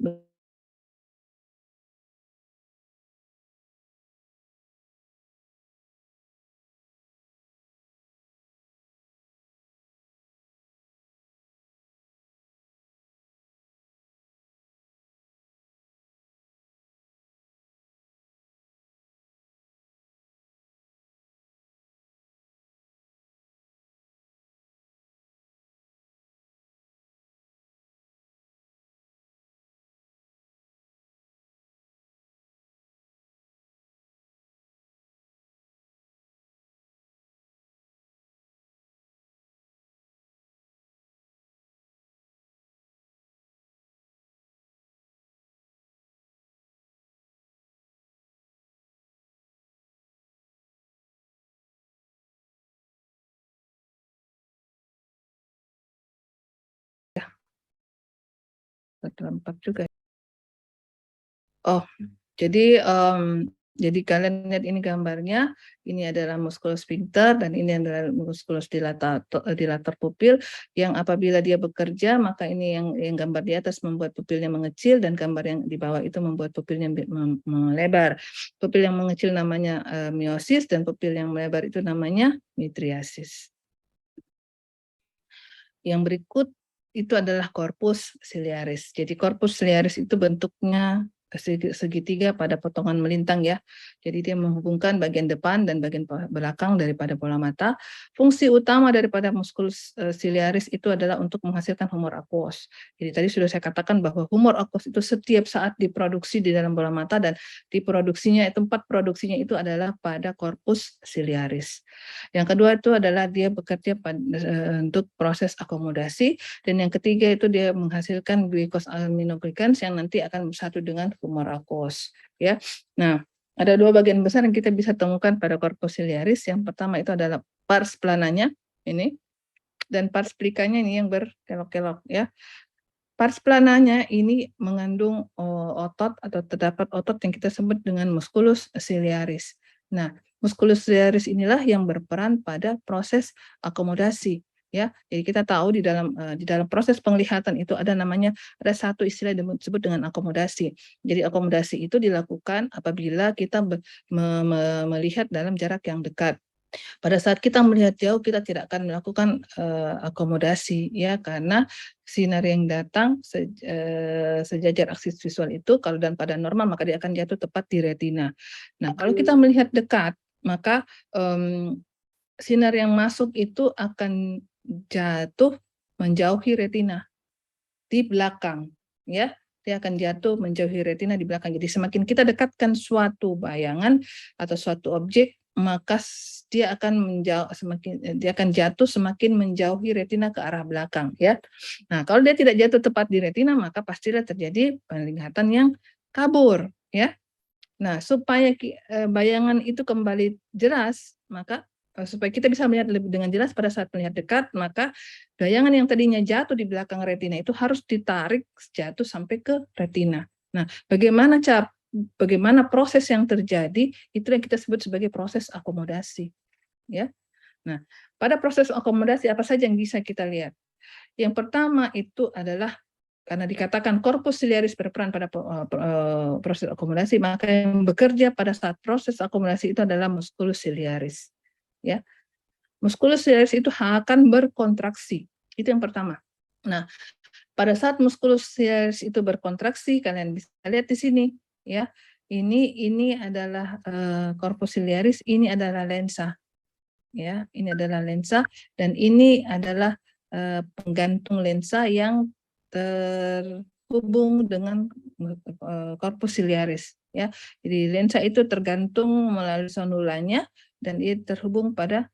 terlempat juga. Oh, jadi kalian lihat ini gambarnya, ini adalah musculus sphincter dan ini adalah musculus dilator pupil yang apabila dia bekerja maka ini yang gambar di atas membuat pupilnya mengecil dan gambar yang di bawah itu membuat pupilnya melebar. Pupil yang mengecil namanya miosis dan pupil yang melebar itu namanya mitriasis. Yang berikut itu adalah corpus ciliaris. Jadi corpus ciliaris itu bentuknya segitiga pada potongan melintang ya. Jadi dia menghubungkan bagian depan dan bagian belakang daripada bola mata. Fungsi utama daripada musculus ciliaris itu adalah untuk menghasilkan humor aquos. Jadi tadi sudah saya katakan bahwa humor aquos itu setiap saat diproduksi di dalam bola mata dan diproduksinya tempat produksinya itu adalah pada corpus ciliaris. Yang kedua itu adalah dia bekerja untuk proses akomodasi dan yang ketiga itu dia menghasilkan glukosaminoglycans yang nanti akan bersatu dengan humor aquos ya. Nah, ada 2 bagian besar yang kita bisa temukan pada corpus ciliaris. Yang pertama itu adalah pars plananya ini dan pars plicanya ini yang berkelok-kelok ya. Pars plananya ini mengandung otot atau terdapat otot yang kita sebut dengan musculus ciliaris. Nah, musculus ciliaris inilah yang berperan pada proses akomodasi ya. Jadi kita tahu di dalam proses penglihatan itu ada satu istilah yang disebut dengan akomodasi. Jadi akomodasi itu dilakukan apabila kita melihat dalam jarak yang dekat. Pada saat kita melihat jauh, kita tidak akan melakukan akomodasi ya, karena sinar yang datang sejajar aksis visual itu kalau dan pada normal maka dia akan jatuh tepat di retina. Nah, kalau kita melihat dekat, maka sinar yang masuk itu akan jatuh menjauhi retina di belakang ya. Dia akan jatuh menjauhi retina di belakang. Jadi semakin kita dekatkan suatu bayangan atau suatu objek, maka dia akan dia akan jatuh semakin menjauhi retina ke arah belakang ya. Nah, kalau dia tidak jatuh tepat di retina, maka pastilah terjadi penglihatan yang kabur ya. Nah, supaya bayangan itu kembali jelas, maka supaya kita bisa melihat lebih dengan jelas pada saat melihat dekat, maka bayangan yang tadinya jatuh di belakang retina itu harus ditarik jatuh sampai ke retina. Nah, bagaimana proses yang terjadi, itu yang kita sebut sebagai proses akomodasi. Ya. Nah, pada proses akomodasi apa saja yang bisa kita lihat? Yang pertama itu adalah karena dikatakan korpus ciliaris berperan pada proses akomodasi, maka yang bekerja pada saat proses akomodasi itu adalah musculus ciliaris. Ya, musculus ciliaris itu akan berkontraksi. Itu yang pertama. Nah, pada saat musculus ciliaris itu berkontraksi, kalian bisa lihat di sini, ya. Ini adalah korpus ciliaris, ini adalah lensa. Ya, ini adalah lensa dan ini adalah penggantung lensa yang terhubung dengan korpus ciliaris ya. Jadi lensa itu tergantung melalui sonulanya dan ia terhubung pada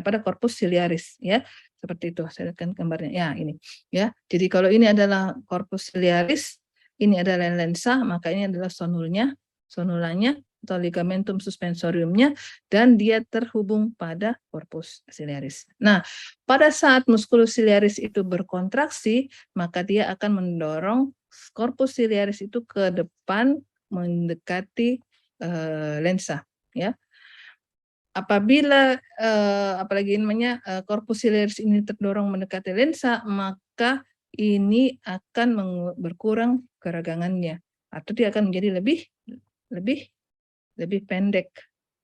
pada korpus ciliaris ya. Seperti itu, saya lihatkan gambarnya. Ya, ini. Ya. Jadi kalau ini adalah korpus ciliaris, ini adalah lensa, maka ini adalah sonulanya atau ligamentum suspensoriumnya dan dia terhubung pada korpus ciliaris. Nah, pada saat musculus ciliaris itu berkontraksi, maka dia akan mendorong korpus ciliaris itu ke depan mendekati lensa, ya. Apabila korpus ciliaris ini terdorong mendekati lensa, maka ini akan berkurang keragangannya atau dia akan menjadi lebih pendek,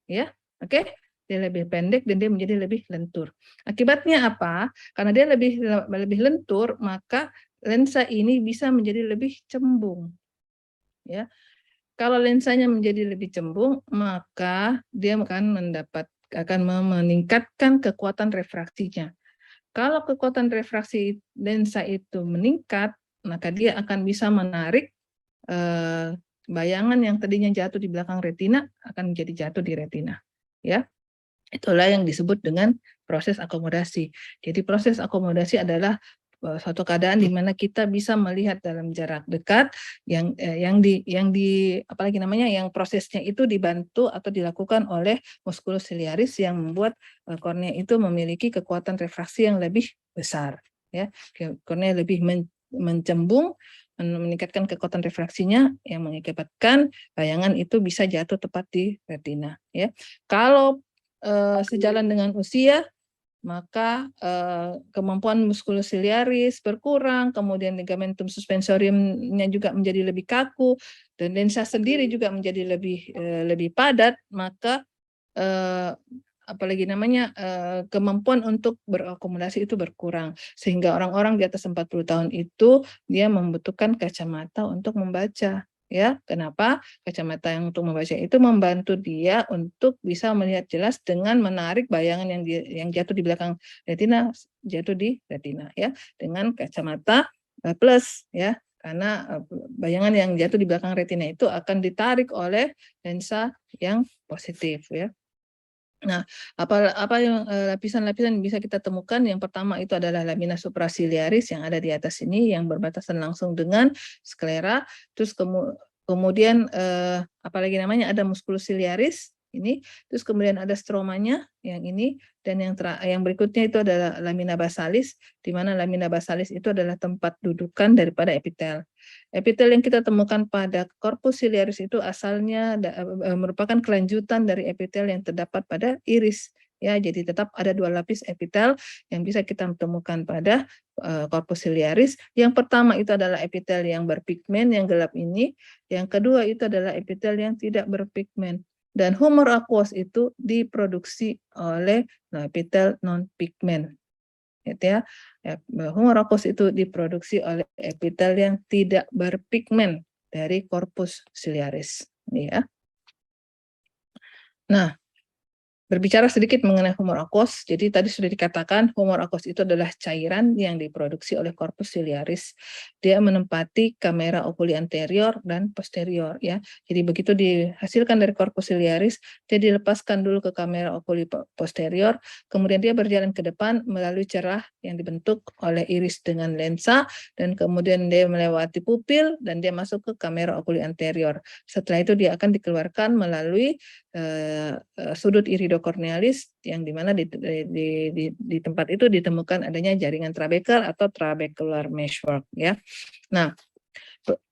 ya, oke? Dia lebih pendek dan dia menjadi lebih lentur. Akibatnya apa? Karena dia lebih lentur, maka lensa ini bisa menjadi lebih cembung, ya. Kalau lensanya menjadi lebih cembung, maka dia akan meningkatkan kekuatan refraksinya. Kalau kekuatan refraksi lensa itu meningkat, maka dia akan bisa menarik bayangan yang tadinya jatuh di belakang retina akan menjadi jatuh di retina. Ya, itulah yang disebut dengan proses akomodasi. Jadi proses akomodasi adalah suatu keadaan di mana kita bisa melihat dalam jarak dekat yang prosesnya itu dibantu atau dilakukan oleh musculus ciliaris yang membuat kornea itu memiliki kekuatan refraksi yang lebih besar ya. Kornea lebih mencembung, meningkatkan kekuatan refraksinya yang mengakibatkan bayangan itu bisa jatuh tepat di retina ya. Kalau sejalan dengan usia, maka kemampuan musculus ciliaris berkurang, kemudian ligamentum suspensoriumnya juga menjadi lebih kaku, dan lensa sendiri juga menjadi lebih padat, maka kemampuan untuk berakomodasi itu berkurang. Sehingga orang-orang di atas 40 tahun itu dia membutuhkan kacamata untuk membaca. Ya, kenapa? Kacamata yang untuk membaca itu membantu dia untuk bisa melihat jelas dengan menarik bayangan yang jatuh di belakang retina jatuh di retina ya, dengan kacamata plus ya, karena bayangan yang jatuh di belakang retina itu akan ditarik oleh lensa yang positif ya. Nah, apa yang lapisan-lapisan yang bisa kita temukan? Yang pertama itu adalah lamina supraciliaris yang ada di atas ini yang berbatasan langsung dengan sklera. Terus kemudian ada musculus ciliaris ini, terus kemudian ada stromanya yang ini, dan yang berikutnya itu adalah lamina basalis, di mana lamina basalis itu adalah tempat dudukan daripada epitel. Epitel yang kita temukan pada korpus ciliaris itu asalnya merupakan kelanjutan dari epitel yang terdapat pada iris. Ya, jadi tetap ada 2 lapis epitel yang bisa kita temukan pada korpus ciliaris. Yang pertama itu adalah epitel yang berpigmen yang gelap ini. Yang kedua itu adalah epitel yang tidak berpigmen. Dan humor aqueous itu diproduksi oleh epitel non-pigmen. Gitu ya. Humor aqueous itu diproduksi oleh epitel yang tidak berpigmen dari corpus ciliaris. Ya. Nah, berbicara sedikit mengenai humor aqueous, jadi tadi sudah dikatakan humor aqueous itu adalah cairan yang diproduksi oleh corpus ciliaris. Dia menempati kamera okuli anterior dan posterior ya. Jadi begitu dihasilkan dari corpus ciliaris, dia dilepaskan dulu ke kamera okuli posterior, kemudian dia berjalan ke depan melalui cerah yang dibentuk oleh iris dengan lensa, dan kemudian dia melewati pupil dan dia masuk ke kamera okuli anterior. Setelah itu dia akan dikeluarkan melalui sudut iridokornealis yang dimana di tempat itu ditemukan adanya jaringan trabekel atau trabecular meshwork ya. Nah,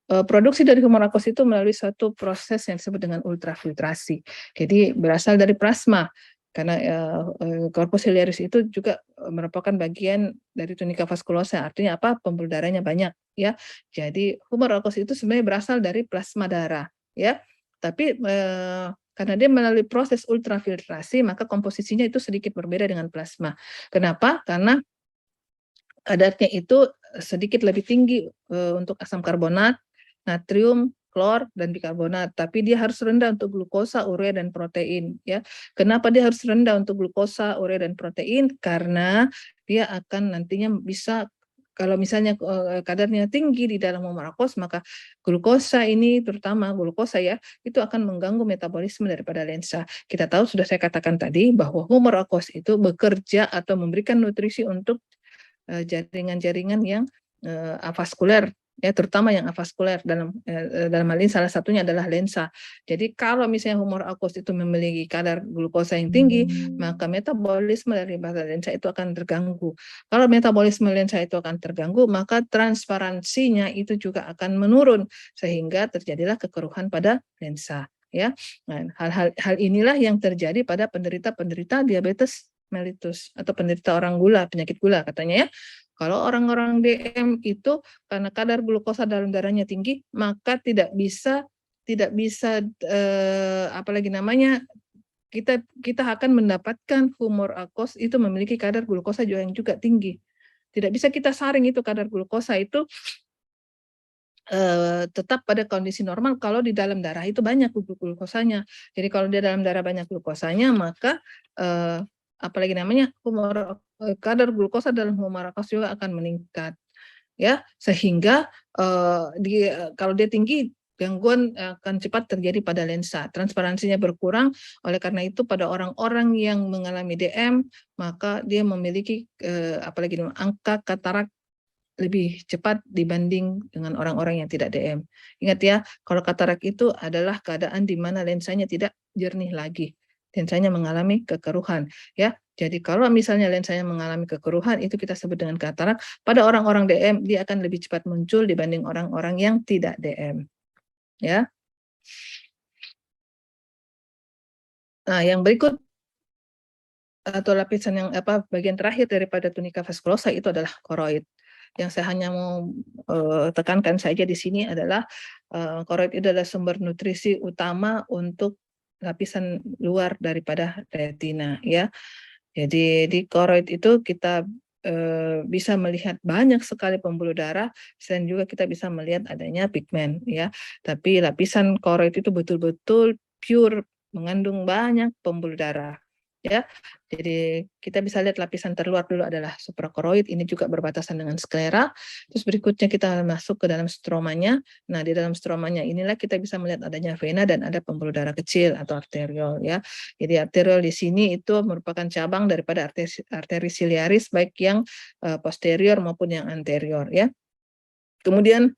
produksi dari humor aqueous itu melalui suatu proses yang disebut dengan ultrafiltrasi. Jadi berasal dari plasma karena corpus ciliaris itu juga merupakan bagian dari tunika vaskulosa, artinya apa? Pembuluh darahnya banyak ya. Jadi humor aqueous itu sebenarnya berasal dari plasma darah ya. Tapi karena dia melalui proses ultrafiltrasi, maka komposisinya itu sedikit berbeda dengan plasma. Kenapa? Karena kadarnya itu sedikit lebih tinggi untuk asam karbonat, natrium, klor, dan bikarbonat. Tapi dia harus rendah untuk glukosa, urea, dan protein. Ya, kenapa dia harus rendah untuk glukosa, urea, dan protein? Karena dia akan nantinya bisa, kalau misalnya kadarnya tinggi di dalam humor aqueous, maka glukosa ini, terutama glukosa ya, itu akan mengganggu metabolisme daripada lensa. Kita tahu, sudah saya katakan tadi, bahwa humor aqueous itu bekerja atau memberikan nutrisi untuk jaringan-jaringan yang avaskuler, ya, terutama yang avaskuler. Dalam hal ini salah satunya adalah lensa. Jadi kalau misalnya humor aqueous itu memiliki kadar glukosa yang tinggi, maka metabolisme dari lensa itu akan terganggu. Kalau metabolisme lensa itu akan terganggu, maka transparansinya itu juga akan menurun sehingga terjadilah kekeruhan pada lensa. Ya, nah, hal inilah yang terjadi pada penderita diabetes mellitus atau penderita orang gula, penyakit gula katanya ya. Kalau orang-orang DM itu karena kadar glukosa dalam darahnya tinggi, maka tidak bisa apalagi namanya, kita akan mendapatkan humor aqueous itu memiliki kadar glukosa yang juga tinggi. Tidak bisa kita saring itu kadar glukosa itu tetap pada kondisi normal kalau di dalam darah itu banyak glukosanya. Jadi kalau di dalam darah banyak glukosanya, maka apalagi namanya kadar glukosa dalam humor aqueous juga akan meningkat ya, sehingga kalau dia tinggi, gangguan akan cepat terjadi pada lensa, transparansinya berkurang. Oleh karena itu pada orang-orang yang mengalami DM, maka dia memiliki apalagi angka katarak lebih cepat dibanding dengan orang-orang yang tidak DM. Ingat ya, kalau katarak itu adalah keadaan di mana lensanya tidak jernih lagi. Lensanya mengalami kekeruhan, ya. Jadi kalau misalnya lensanya mengalami kekeruhan, itu kita sebut dengan katarak. Pada orang-orang DM, dia akan lebih cepat muncul dibanding orang-orang yang tidak DM. Ya. Nah, yang berikut atau lapisan yang bagian terakhir daripada tunika vaskulosa itu adalah koroid. Yang saya hanya mau tekankan saja di sini adalah koroid itu adalah sumber nutrisi utama untuk lapisan luar daripada retina ya. Jadi di koroid itu kita bisa melihat banyak sekali pembuluh darah, dan juga kita bisa melihat adanya pigmen ya. Tapi lapisan koroid itu betul-betul pure, mengandung banyak pembuluh darah ya. Jadi kita bisa lihat lapisan terluar dulu adalah suprakoroid, ini juga berbatasan dengan sklera. Terus berikutnya kita masuk ke dalam stromanya. Nah, di dalam stromanya inilah kita bisa melihat adanya vena dan ada pembuluh darah kecil atau arteriol ya. Jadi arteriol di sini itu merupakan cabang daripada arteri ciliaris, baik yang posterior maupun yang anterior ya. Kemudian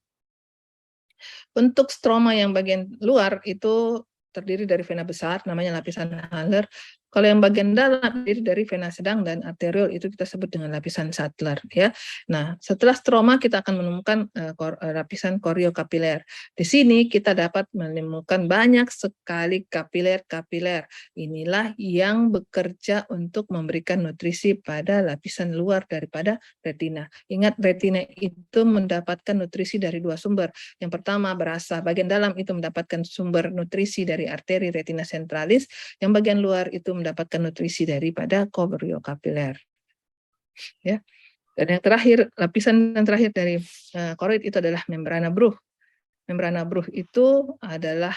untuk stroma yang bagian luar itu terdiri dari vena besar, namanya lapisan Haller. Kalau yang bagian dalam terdiri dari vena sedang dan arteriol, itu kita sebut dengan lapisan Sattler ya. Nah, setelah stroma kita akan menemukan lapisan koriokapiler. Di sini kita dapat menemukan banyak sekali kapiler-kapiler. Inilah yang bekerja untuk memberikan nutrisi pada lapisan luar daripada retina. Ingat, retina itu mendapatkan nutrisi dari dua sumber. Yang pertama bagian dalam itu mendapatkan sumber nutrisi dari arteri retina centralis, yang bagian luar itu mendapatkan nutrisi daripada koriokapiler. Ya. Dan yang terakhir, lapisan yang terakhir dari koroid itu adalah membrana Bruch. Membrana Bruch itu adalah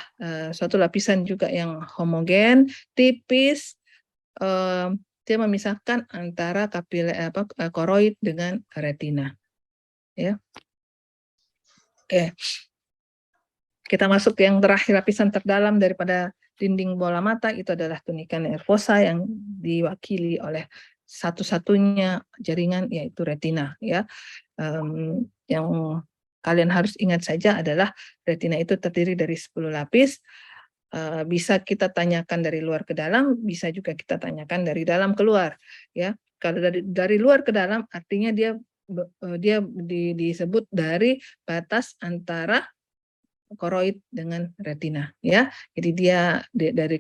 suatu lapisan juga yang homogen, tipis, dia memisahkan antara koroid dengan retina. Ya. Oke. Kita masuk ke yang terakhir, lapisan terdalam daripada dinding bola mata itu adalah tunika nervosa yang diwakili oleh satu-satunya jaringan yaitu retina ya. Yang kalian harus ingat saja adalah retina itu terdiri dari 10 lapis. Bisa kita tanyakan dari luar ke dalam, bisa juga kita tanyakan dari dalam ke luar ya. Kalau dari luar ke dalam artinya dia disebut dari batas antara koroid dengan retina ya. Jadi dia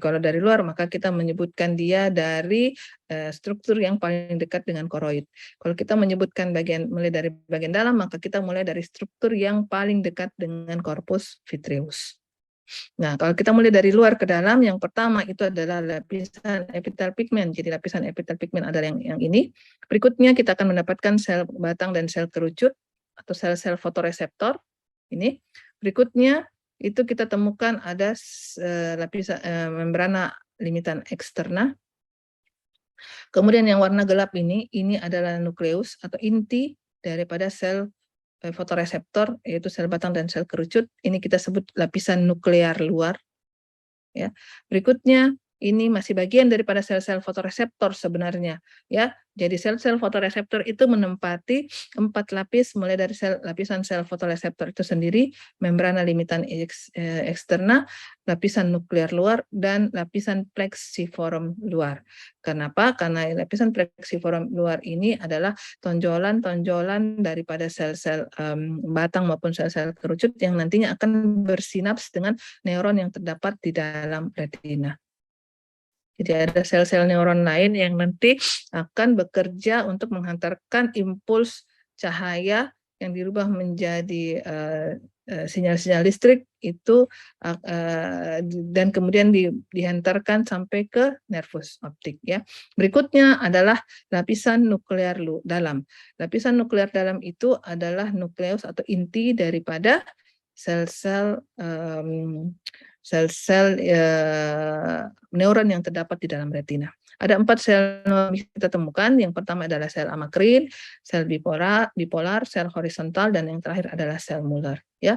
kalau dari luar maka kita menyebutkan dia dari struktur yang paling dekat dengan koroid. Kalau kita menyebutkan mulai dari bagian dalam maka kita mulai dari struktur yang paling dekat dengan corpus vitreus. Nah, kalau kita mulai dari luar ke dalam, yang pertama itu adalah lapisan epitel pigmen. Jadi lapisan epitel pigmen adalah yang ini. Berikutnya kita akan mendapatkan sel batang dan sel kerucut atau sel-sel fotoreseptor. Ini. Berikutnya itu kita temukan ada lapisan membrana limitan eksterna. Kemudian yang warna gelap ini adalah nukleus atau inti daripada sel fotoreseptor, yaitu sel batang dan sel kerucut. Ini kita sebut lapisan nuklear luar. Ya. Berikutnya ini masih bagian daripada sel-sel fotoreseptor sebenarnya ya. Jadi sel-sel fotoreseptor itu menempati 4 lapis mulai dari lapisan sel fotoreseptor itu sendiri, membrana limitan eksterna, lapisan nuklear luar, dan lapisan plexiform luar. Kenapa? Karena lapisan plexiform luar ini adalah tonjolan-tonjolan daripada sel-sel batang maupun sel-sel kerucut yang nantinya akan bersinaps dengan neuron yang terdapat di dalam retina. Jadi ada sel-sel neuron lain yang nanti akan bekerja untuk menghantarkan impuls cahaya yang dirubah menjadi sinyal-sinyal listrik itu dan kemudian dihantarkan sampai ke nervus optik ya. Berikutnya adalah lapisan nuklear dalam. Lapisan nuklear dalam itu adalah nukleus atau inti daripada sel-sel neuron yang terdapat di dalam retina. Ada 4 sel neuron yang kita temukan. Yang pertama adalah sel amakrin, sel bipolar, sel horizontal, dan yang terakhir adalah sel Muller. Ya.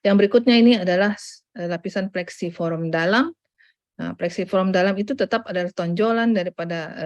Yang berikutnya ini adalah lapisan plexiform dalam. Nah, plexiform dalam itu tetap adalah tonjolan daripada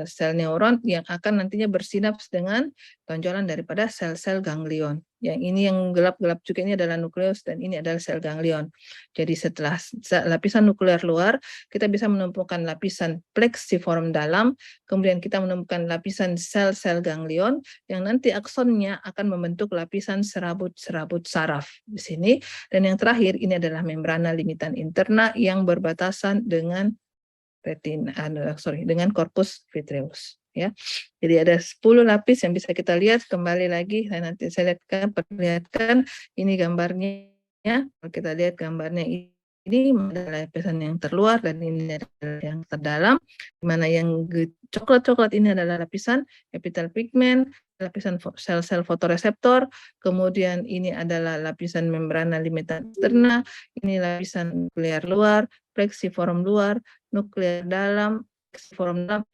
sel neuron yang akan nantinya bersinaps dengan tonjolan daripada sel-sel ganglion. Yang ini yang gelap-gelap juga ini adalah nukleus dan ini adalah sel ganglion. Jadi setelah lapisan nuklear luar, kita bisa menemukan lapisan plexiform dalam, kemudian kita menemukan lapisan sel-sel ganglion yang nanti aksonnya akan membentuk lapisan serabut-serabut saraf di sini. Dan yang terakhir ini adalah membrana limitan interna yang berbatasan dengan dengan corpus vitreus ya. Jadi ada 10 lapis yang bisa kita lihat. Kembali lagi nanti saya perlihatkan ini gambarnya. Kalau kita lihat gambarnya ini adalah lapisan yang terluar dan ini adalah yang terdalam, di mana yang coklat-coklat ini adalah lapisan epitel pigmen, lapisan sel-sel fotoreseptor, kemudian ini adalah lapisan membrana limitan eksterna, ini lapisan nuklear luar, plexiform luar, nuklear dalam, plexiform dalam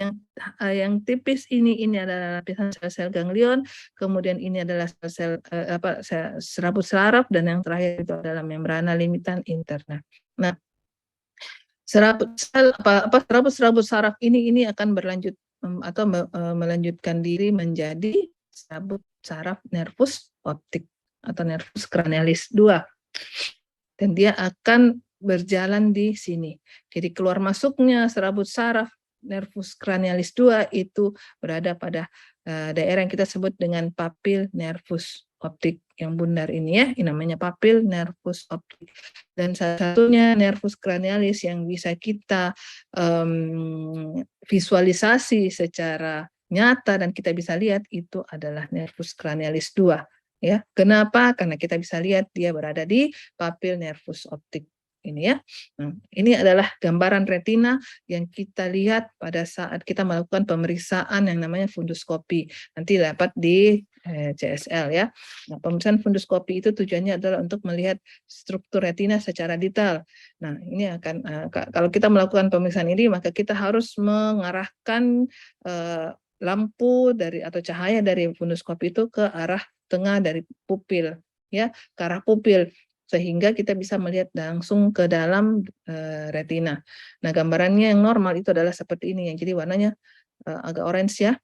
yang tipis ini adalah lapisan sel-sel ganglion, kemudian ini adalah sel serabut saraf, dan yang terakhir itu adalah membrana limitan interna. Nah, serabut saraf ini akan berlanjut atau melanjutkan diri menjadi serabut saraf nervus optik atau nervus cranialis 2. Dan dia akan berjalan di sini. Jadi keluar masuknya serabut saraf nervus cranialis 2 itu berada pada daerah yang kita sebut dengan papil nervus optik yang bundar ini ya, ini namanya papil nervus optik. Dan salah satunya nervus cranialis yang bisa kita visualisasi secara nyata dan kita bisa lihat itu adalah nervus cranialis 2 ya. Kenapa? Karena kita bisa lihat dia berada di papil nervus optik ini ya. Nah, ini adalah gambaran retina yang kita lihat pada saat kita melakukan pemeriksaan yang namanya funduskopi. Nanti dapat di CSL ya. Nah, pemeriksaan funduskopi itu tujuannya adalah untuk melihat struktur retina secara detail. Nah, ini akan kalau kita melakukan pemeriksaan ini maka kita harus mengarahkan lampu dari atau cahaya dari funduskopi itu ke arah tengah dari pupil ya, ke arah pupil sehingga kita bisa melihat langsung ke dalam retina. Nah, gambarannya yang normal itu adalah seperti ini, yang jadi warnanya agak orange ya,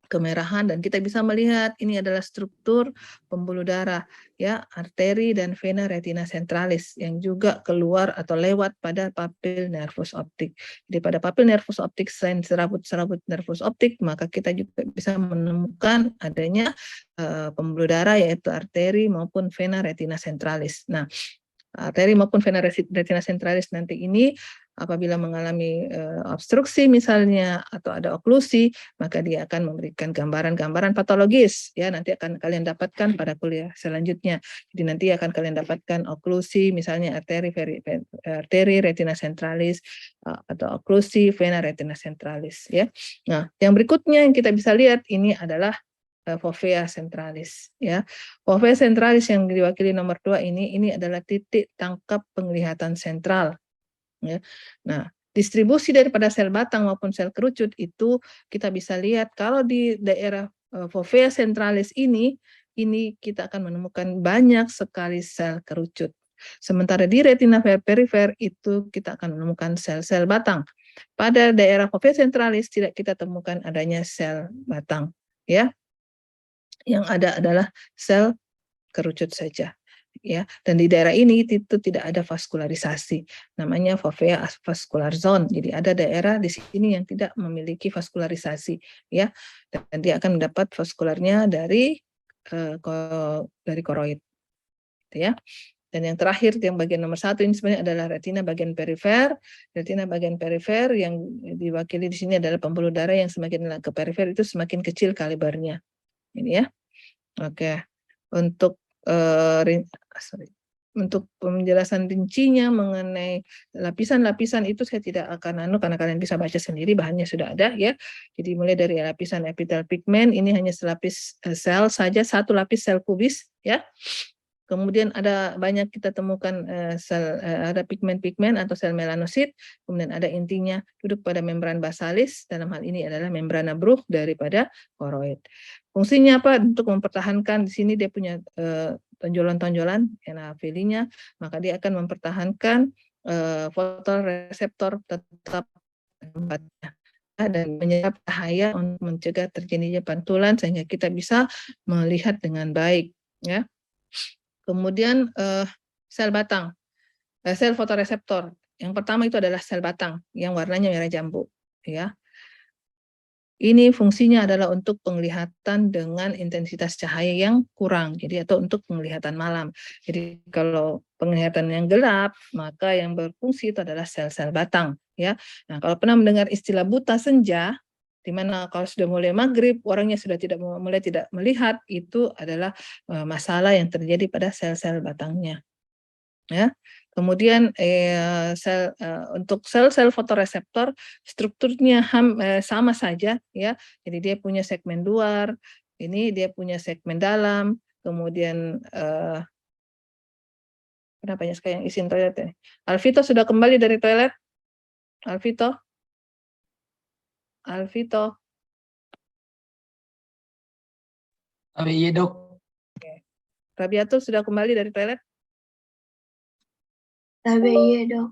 kemerahan, dan kita bisa melihat ini adalah struktur pembuluh darah ya, arteri dan vena retina centralis yang juga keluar atau lewat pada papil nervus optik. Jadi pada papil nervus optik selain serabut-serabut nervus optik, maka kita juga bisa menemukan adanya pembuluh darah yaitu arteri maupun vena retina centralis. Nah, arteri maupun vena retina centralis nanti ini apabila mengalami obstruksi misalnya atau ada oklusi, maka dia akan memberikan gambaran-gambaran patologis ya, nanti akan kalian dapatkan pada kuliah selanjutnya. Jadi nanti akan kalian dapatkan oklusi misalnya arteri retina centralis atau oklusi vena retina centralis ya. Nah, yang berikutnya yang kita bisa lihat ini adalah fovea centralis ya. Fovea centralis yang diwakili nomor 2 ini adalah titik tangkap penglihatan sentral ya. Nah, distribusi daripada sel batang maupun sel kerucut itu kita bisa lihat kalau di daerah fovea centralis ini kita akan menemukan banyak sekali sel kerucut. Sementara di retina perifer itu kita akan menemukan sel-sel batang. Pada daerah fovea centralis tidak kita temukan adanya sel batang ya. Yang ada adalah sel kerucut saja ya, dan di daerah ini itu tidak ada vaskularisasi, namanya fovea avascular zone. Jadi ada daerah di sini yang tidak memiliki vaskularisasi ya, dan dia akan mendapat vaskularnya dari koroid ya. Dan yang terakhir yang bagian nomor 1 ini sebenarnya adalah retina bagian perifer. Retina bagian perifer yang diwakili di sini adalah pembuluh darah yang semakin ke perifer itu semakin kecil kalibernya. Ini ya. Oke. Untuk untuk penjelasan rincinya mengenai lapisan-lapisan itu saya tidak akan karena kalian bisa baca sendiri, bahannya sudah ada ya. Jadi mulai dari lapisan epitel pigmen, ini hanya selapis sel saja, satu lapis sel kubis ya. Kemudian ada banyak kita temukan ada pigmen-pigmen atau sel melanosit, kemudian ada intinya duduk pada membran basalis, dalam hal ini adalah membrana Bruch daripada koroid. Fungsinya apa? Untuk mempertahankan di sini dia punya tonjolan-tonjolan enafilinya, maka dia akan mempertahankan fotoreseptor tetap tempatnya dan menyerap cahaya untuk mencegah terjadinya pantulan sehingga kita bisa melihat dengan baik ya. Kemudian sel batang, sel fotoreseptor. Yang pertama itu adalah sel batang yang warnanya merah jambu ya. Ini fungsinya adalah untuk penglihatan dengan intensitas cahaya yang kurang, jadi atau untuk penglihatan malam. Jadi kalau penglihatan yang gelap, maka yang berfungsi itu adalah sel-sel batang ya. Nah, kalau pernah mendengar istilah buta senja, di mana kalau sudah mulai maghrib orangnya sudah mulai tidak melihat, itu adalah masalah yang terjadi pada sel-sel batangnya ya. Kemudian untuk sel-sel fotoreseptor strukturnya sama saja ya. Jadi dia punya segmen luar, ini dia punya segmen dalam, kemudian kenapa banyak sekali yang izin toilet ini. Alvito sudah kembali dari toilet? Alvito? Iya dok. Oke. Rabiatul sudah kembali dari toilet? Iya dok.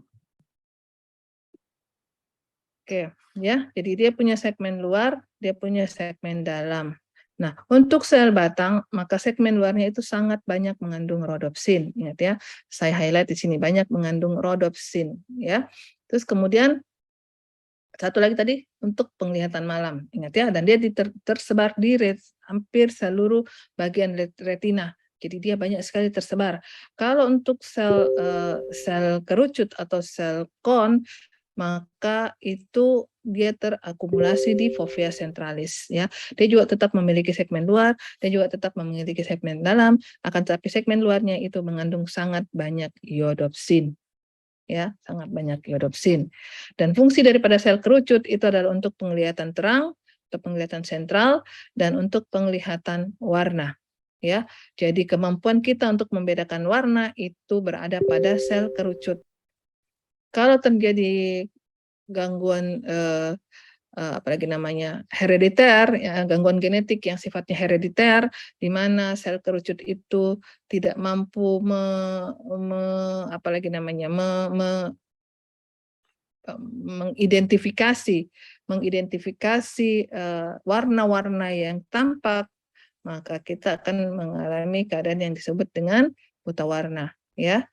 Oke, ya. Jadi dia punya segmen luar, dia punya segmen dalam. Nah, untuk sel batang, maka segmen luarnya itu sangat banyak mengandung rhodopsin. Ingat ya, saya highlight di sini banyak mengandung rhodopsin, ya. Terus kemudian satu lagi tadi untuk penglihatan malam, ingat ya, dan dia tersebar di hampir seluruh bagian retina. Jadi dia banyak sekali tersebar. Kalau untuk sel kerucut atau sel kon, maka itu dia terakumulasi di fovea centralis, ya. Dia juga tetap memiliki segmen luar, dia juga tetap memiliki segmen dalam, akan tetapi segmen luarnya itu mengandung sangat banyak iodopsin, ya, sangat banyak iodopsin. Dan fungsi daripada sel kerucut itu adalah untuk penglihatan terang, untuk penglihatan sentral, dan untuk penglihatan warna, ya. Jadi kemampuan kita untuk membedakan warna itu berada pada sel kerucut. Kalau terjadi gangguan apalagi namanya herediter, ya, gangguan genetik yang sifatnya herediter, di mana sel kerucut itu tidak mampu apalagi namanya mengidentifikasi warna-warna yang tampak, maka kita akan mengalami keadaan yang disebut dengan buta warna, ya.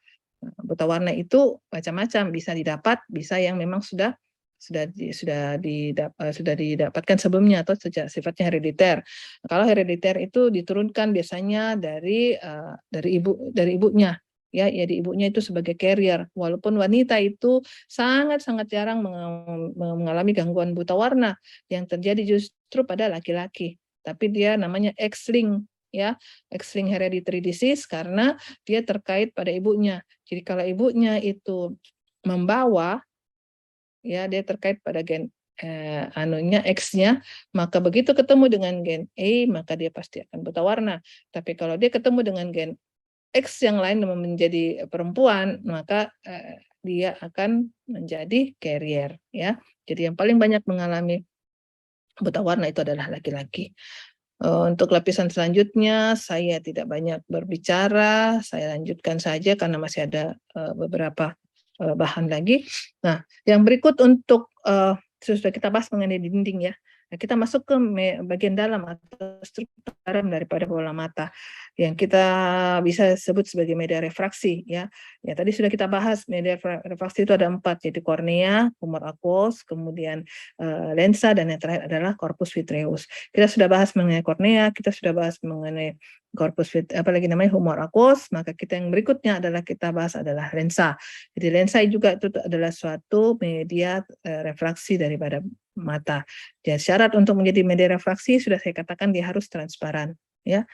Buta warna itu macam-macam, bisa didapat, bisa yang memang sudah didapatkan sebelumnya atau sifatnya herediter. Kalau herediter itu diturunkan biasanya dari ibunya, ya, di ibunya itu sebagai carrier. Walaupun wanita itu sangat-sangat jarang mengalami gangguan buta warna, yang terjadi justru pada laki-laki. Tapi dia namanya X-linked, ya, X-linked hereditary disease karena dia terkait pada ibunya. Jadi kalau ibunya itu membawa, ya, dia terkait pada gen X-nya, maka begitu ketemu dengan gen A, maka dia pasti akan buta warna. Tapi kalau dia ketemu dengan gen X yang lain menjadi perempuan, maka dia akan menjadi carrier, ya. Jadi yang paling banyak mengalami buta warna itu adalah laki-laki. Untuk lapisan selanjutnya saya tidak banyak berbicara, saya lanjutkan saja karena masih ada beberapa bahan lagi. Nah, yang berikut untuk sudah kita bahas mengenai dinding, ya. Nah, kita masuk ke bagian dalam atau struktur dalam daripada bola mata yang kita bisa sebut sebagai media refraksi, ya. Ya, tadi sudah kita bahas media refraksi itu ada 4, yaitu kornea, humor aqueous, kemudian lensa, dan yang terakhir adalah corpus vitreous. Kita sudah bahas mengenai kornea, kita sudah bahas mengenai apalagi namanya humor aqueous, maka kita yang berikutnya adalah kita bahas adalah lensa. Jadi lensa juga itu adalah suatu media refraksi daripada mata. Jadi syarat untuk menjadi media refraksi sudah saya katakan dia harus transparan, ya.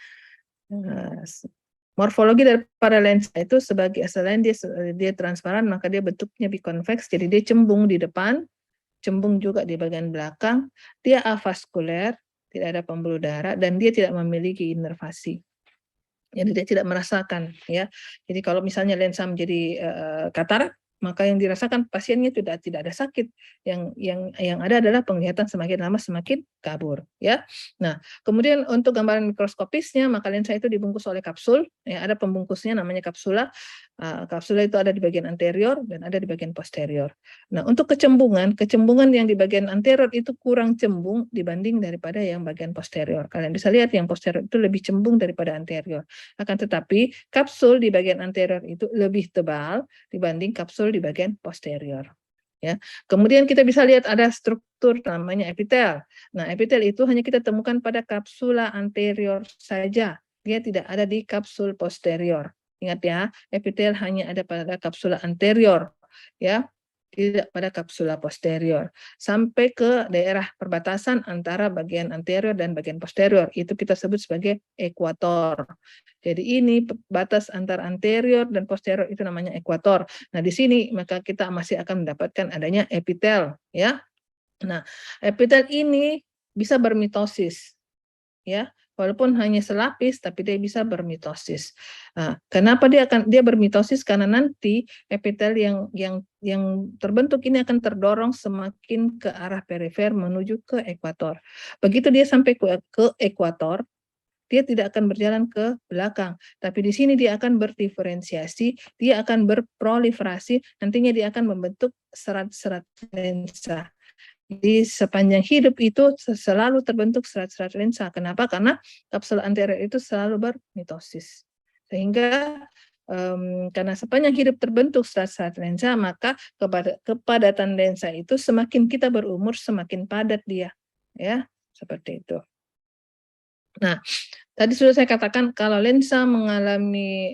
Morfologi daripada lensa itu selain dia transparan, maka dia bentuknya biconvex, jadi dia cembung di depan, cembung juga di bagian belakang, dia avaskuler, tidak ada pembuluh darah, dan dia tidak memiliki inervasi. Jadi dia tidak merasakan, ya. Jadi kalau misalnya lensa menjadi katarak, maka yang dirasakan pasiennya tidak ada sakit. Yang ada adalah penglihatan semakin lama semakin kabur, ya. Nah, kemudian untuk gambaran mikroskopisnya, maka lensa itu dibungkus oleh kapsul, ya, ada pembungkusnya namanya kapsula. Kapsula itu ada di bagian anterior dan ada di bagian posterior. Nah, untuk kecembungan yang di bagian anterior itu kurang cembung dibanding daripada yang bagian posterior. Kalian bisa lihat yang posterior itu lebih cembung daripada anterior. Akan tetapi kapsul di bagian anterior itu lebih tebal dibanding kapsul di bagian posterior, ya. Kemudian kita bisa lihat ada struktur namanya epitel. Nah, epitel itu hanya kita temukan pada kapsula anterior saja. Dia tidak ada di kapsul posterior. Ingat ya, epitel hanya ada pada kapsula anterior, ya, tidak pada kapsula posterior. Sampai ke daerah perbatasan antara bagian anterior dan bagian posterior, itu kita sebut sebagai ekuator. Jadi ini batas antara anterior dan posterior itu namanya ekuator. Nah, di sini maka kita masih akan mendapatkan adanya epitel, ya. Nah, epitel ini bisa bermitosis, ya, walaupun hanya selapis tapi dia bisa bermitosis. Nah, kenapa dia bermitosis? Karena nanti epitel yang terbentuk ini akan terdorong semakin ke arah perifer menuju ke ekuator. Begitu dia sampai ke ekuator, dia tidak akan berjalan ke belakang, tapi di sini dia akan berdiferensiasi, dia akan berproliferasi, nantinya dia akan membentuk serat-serat lensa. Jadi sepanjang hidup itu selalu terbentuk serat-serat lensa. Kenapa? Karena kapsul anterior itu selalu bermitosis. Sehingga karena sepanjang hidup terbentuk serat-serat lensa, maka kepadatan lensa itu semakin kita berumur semakin padat dia, ya, seperti itu. Nah, tadi sudah saya katakan kalau lensa mengalami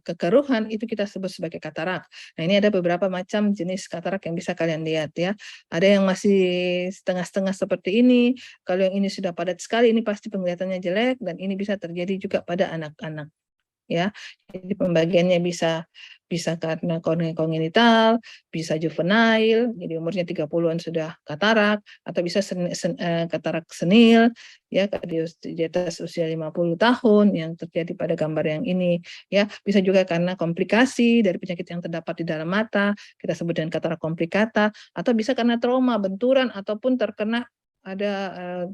kekeruhan itu kita sebut sebagai katarak. Nah, ini ada beberapa macam jenis katarak yang bisa kalian lihat ya. Ada yang masih setengah-setengah seperti ini. Kalau yang ini sudah padat sekali, ini pasti penglihatannya jelek, dan ini bisa terjadi juga pada anak-anak. Ya, jadi pembagiannya bisa karena kongenital, bisa juvenile, jadi umurnya 30-an sudah katarak, atau bisa katarak senil, ya, di atas usia 50 tahun yang terjadi pada gambar yang ini, ya. Bisa juga karena komplikasi dari penyakit yang terdapat di dalam mata, kita sebut dengan katarak komplikata, atau bisa karena trauma, benturan, ataupun terkena ada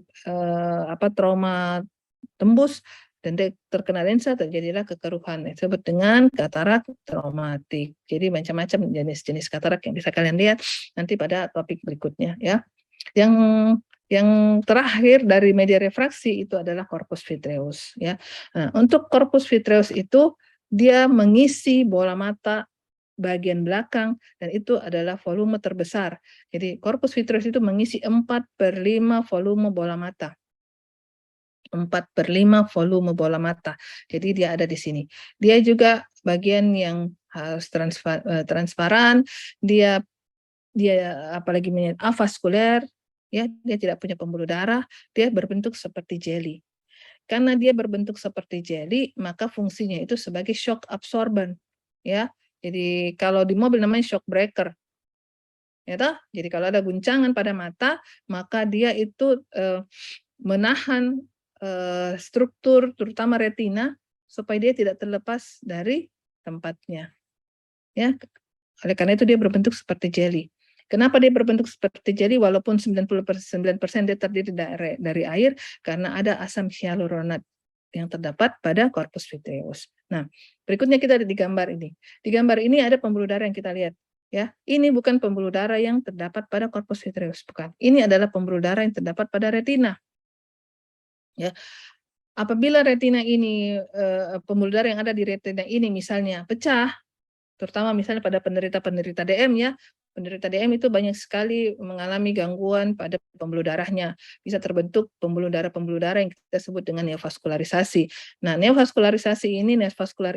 trauma tembus dan terkena lensa, terjadilah kekeruhan yang disebut dengan katarak traumatik. Jadi macam-macam jenis-jenis katarak yang bisa kalian lihat nanti pada topik berikutnya ya. Yang terakhir dari media refraksi itu adalah corpus vitreous ya. Nah, untuk corpus vitreous itu dia mengisi bola mata bagian belakang, dan itu adalah volume terbesar. Jadi corpus vitreous itu mengisi 4/5 volume bola mata. 4/5 volume bola mata. Jadi dia ada di sini. Dia juga bagian yang harus transparan, dia apalagi avaskuler, ya, dia tidak punya pembuluh darah, dia berbentuk seperti jeli. Karena dia berbentuk seperti jeli, maka fungsinya itu sebagai shock absorber, ya. Jadi kalau di mobil namanya shock breaker. Ya toh? Jadi kalau ada guncangan pada mata, maka dia itu menahan struktur terutama retina supaya dia tidak terlepas dari tempatnya. Ya, oleh karena itu dia berbentuk seperti jeli. Kenapa dia berbentuk seperti jeli walaupun 99% dia terdiri dari air? Karena ada asam hyaluronat yang terdapat pada corpus vitreous. Nah, berikutnya kita ada di gambar ini. Di gambar ini ada pembuluh darah yang kita lihat. Ya, ini bukan pembuluh darah yang terdapat pada corpus vitreous, bukan. Ini adalah pembuluh darah yang terdapat pada retina. Ya, apabila retina ini pembuluh darah yang ada di retina ini misalnya pecah, terutama misalnya pada penderita DM ya, penderita DM itu banyak sekali mengalami gangguan pada pembuluh darahnya. Bisa terbentuk pembuluh darah yang kita sebut dengan neovaskularisasi. Nah, neovaskular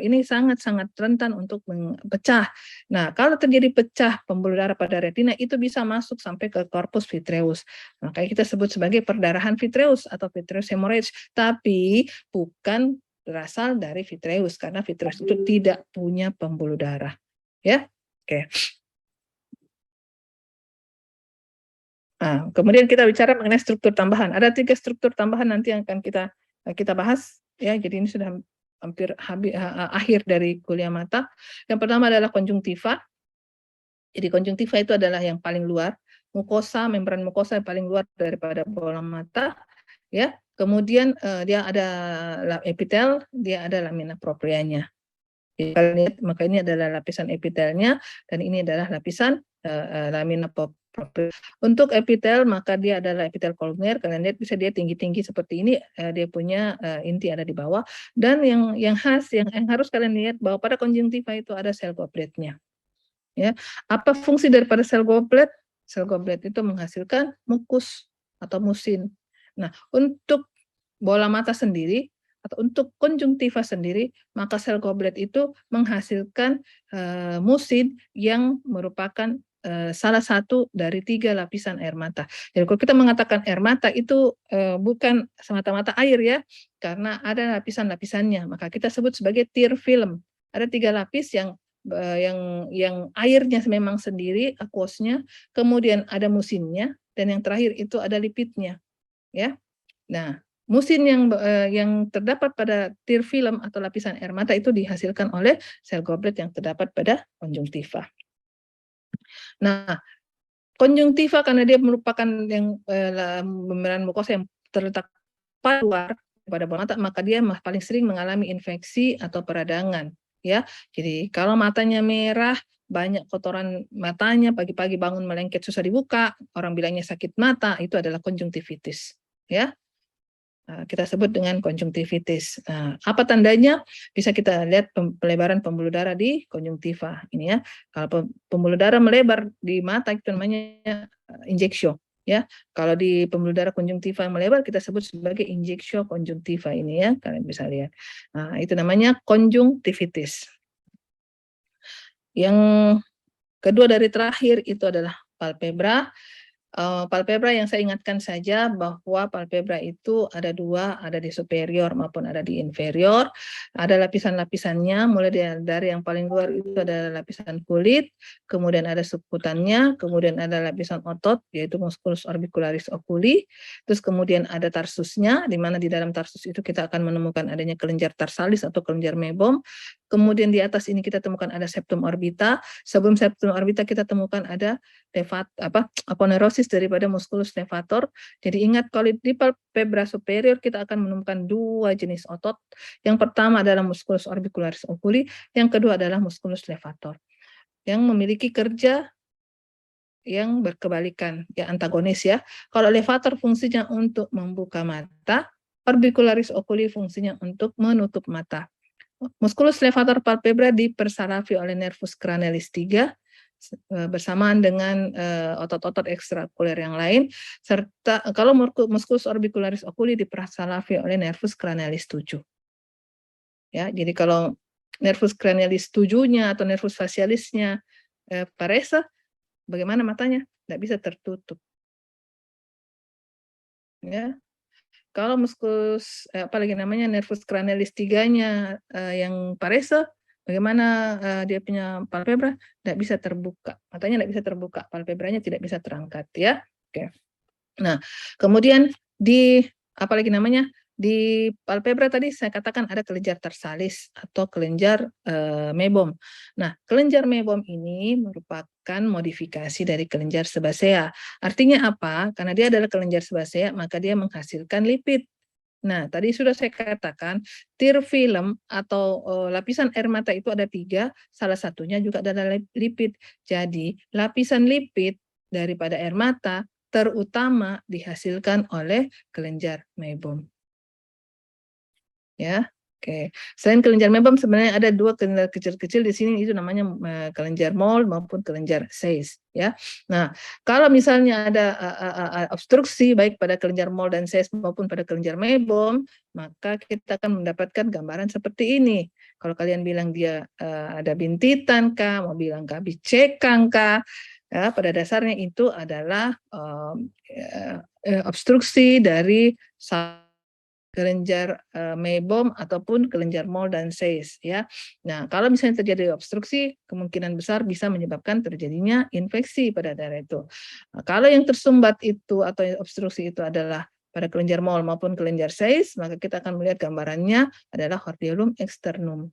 ini sangat-sangat rentan untuk pecah. Nah, kalau terjadi pecah pembuluh darah pada retina itu bisa masuk sampai ke corpus vitreous. Makanya kita sebut sebagai perdarahan vitreous atau vitreous hemorrhage, tapi bukan berasal dari vitreous karena vitreous itu tidak punya pembuluh darah. Ya, oke. Nah, kemudian kita bicara mengenai struktur tambahan. Ada 3 struktur tambahan nanti yang akan kita bahas ya. Jadi ini sudah hampir akhir dari kuliah mata. Yang pertama adalah konjungtiva. Jadi konjungtiva itu adalah yang paling luar, membran mukosa yang paling luar daripada bola mata ya. Kemudian dia ada epitel, dia ada lamina proprianya. Kalian lihat, maka ini adalah lapisan epitelnya dan ini adalah lapisan lamina propria. Untuk epitel maka dia adalah epitel kolumner. Kalian lihat bisa dia tinggi-tinggi seperti ini, dia punya inti ada di bawah. Dan yang khas yang harus kalian lihat bahwa pada konjungtiva itu ada sel gobletnya. Ya, apa fungsi daripada sel goblet? Sel goblet itu menghasilkan mukus atau musin. Nah, untuk bola mata sendiri atau untuk konjungtiva sendiri, maka sel goblet itu menghasilkan musin yang merupakan salah satu dari 3 lapisan air mata. Jadi kalau kita mengatakan air mata itu bukan semata-mata air ya, karena ada lapisan-lapisannya. Maka kita sebut sebagai tear film. Ada 3 lapis yang airnya memang sendiri, aquosnya, kemudian ada musinnya, dan yang terakhir itu ada lipidnya, ya. Nah, musin yang terdapat pada tear film atau lapisan air mata itu dihasilkan oleh sel goblet yang terdapat pada konjungtiva. Nah, konjungtiva karena dia merupakan membran mukosa yang terletak luar pada bola mata, maka dia paling sering mengalami infeksi atau peradangan. Ya, jadi kalau matanya merah, banyak kotoran matanya, pagi-pagi bangun melengket susah dibuka, orang bilangnya sakit mata, itu adalah konjungtivitis, ya. Kita sebut dengan konjungtivitis. Apa tandanya? Bisa kita lihat pelebaran pembuluh darah di konjungtiva. Ini ya, kalau pembuluh darah melebar di mata itu namanya injeksio. Ya, kalau di pembuluh darah konjungtiva yang melebar kita sebut sebagai injeksio konjungtiva ini ya, kalian bisa lihat. Nah, itu namanya konjungtivitis. Yang kedua dari terakhir itu adalah palpebra. Palpebra yang saya ingatkan saja bahwa palpebra itu ada dua, ada di superior maupun ada di inferior. Ada lapisan-lapisannya, mulai dari yang paling luar itu ada lapisan kulit, kemudian ada subkutannya, kemudian ada lapisan otot, yaitu musculus orbicularis oculi, terus kemudian ada tarsusnya, di mana di dalam tarsus itu kita akan menemukan adanya kelenjar tarsalis atau kelenjar mebom. Kemudian di atas ini kita temukan ada septum orbita. Sebelum septum orbita kita temukan ada aponerosis daripada musculus levator. Jadi ingat, kalau di palpebra superior kita akan menemukan dua jenis otot. Yang pertama adalah musculus orbicularis oculi, yang kedua adalah musculus levator, yang memiliki kerja yang berkebalikan, ya antagonis ya. Kalau levator fungsinya untuk membuka mata, orbicularis oculi fungsinya untuk menutup mata. Musculus levator palpebra dipersalavi oleh nervus cranialis 3 bersamaan dengan otot-otot ekstraokuler yang lain, serta kalau musculus orbicularis oculi dipersalavi oleh nervus cranialis 7. Ya, jadi kalau nervus cranialis 7-nya atau nervus facialisnya parese, bagaimana matanya? Tidak bisa tertutup. Ya. Kalau musculus apalagi namanya nervus cranialis 3-nya yang parese, bagaimana dia punya palpebra? Tidak bisa terbuka, matanya tidak bisa terbuka, palpebranya tidak bisa terangkat ya. Oke. Nah, kemudian di apalagi namanya di palpebra tadi saya katakan ada kelenjar tarsalis atau kelenjar mebom. Nah, kelenjar mebom ini merupakan modifikasi dari kelenjar sebasea. Artinya apa? Karena dia adalah kelenjar sebasea, maka dia menghasilkan lipid. Nah, tadi sudah saya katakan, tear film atau lapisan air mata itu ada 3, salah satunya juga adalah lipid. Jadi, lapisan lipid daripada air mata terutama dihasilkan oleh kelenjar mebom. Ya, oke. Selain kelenjar mebom sebenarnya ada 2 kelenjar kecil-kecil di sini, itu namanya kelenjar Moll maupun kelenjar Sayce ya. Nah, kalau misalnya ada obstruksi baik pada kelenjar Moll dan Sayce maupun pada kelenjar mebom, maka kita akan mendapatkan gambaran seperti ini. Kalau kalian bilang dia ada bintitan kah, mau bilang kabis cekang kah, ya, pada dasarnya itu adalah obstruksi dari kelenjar mebom ataupun kelenjar Moll dan Sayce ya. Nah, kalau misalnya terjadi obstruksi, kemungkinan besar bisa menyebabkan terjadinya infeksi pada daerah itu. Nah, kalau yang tersumbat itu atau obstruksi itu adalah pada kelenjar Moll maupun kelenjar Sayce, maka kita akan melihat gambarannya adalah hordeolum externum.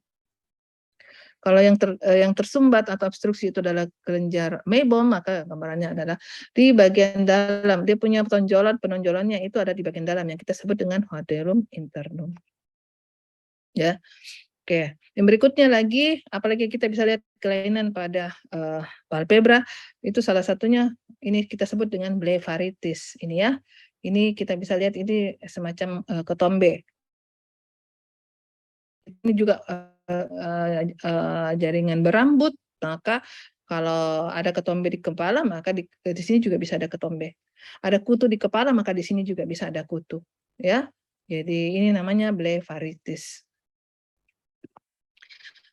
Kalau yang tersumbat atau obstruksi itu adalah kelenjar mebom, maka gambarannya adalah di bagian dalam. Dia punya penonjolannya itu ada di bagian dalam yang kita sebut dengan hordeolum internum. Ya. Oke, yang berikutnya lagi, apalagi kita bisa lihat kelainan pada palpebra, itu salah satunya ini kita sebut dengan blefaritis. Ini ya, ini kita bisa lihat ini semacam ketombe. Ini juga jaringan berambut, maka kalau ada ketombe di kepala, maka di sini juga bisa ada ketombe. Ada kutu di kepala, maka di sini juga bisa ada kutu. Ya, jadi ini namanya blefaritis.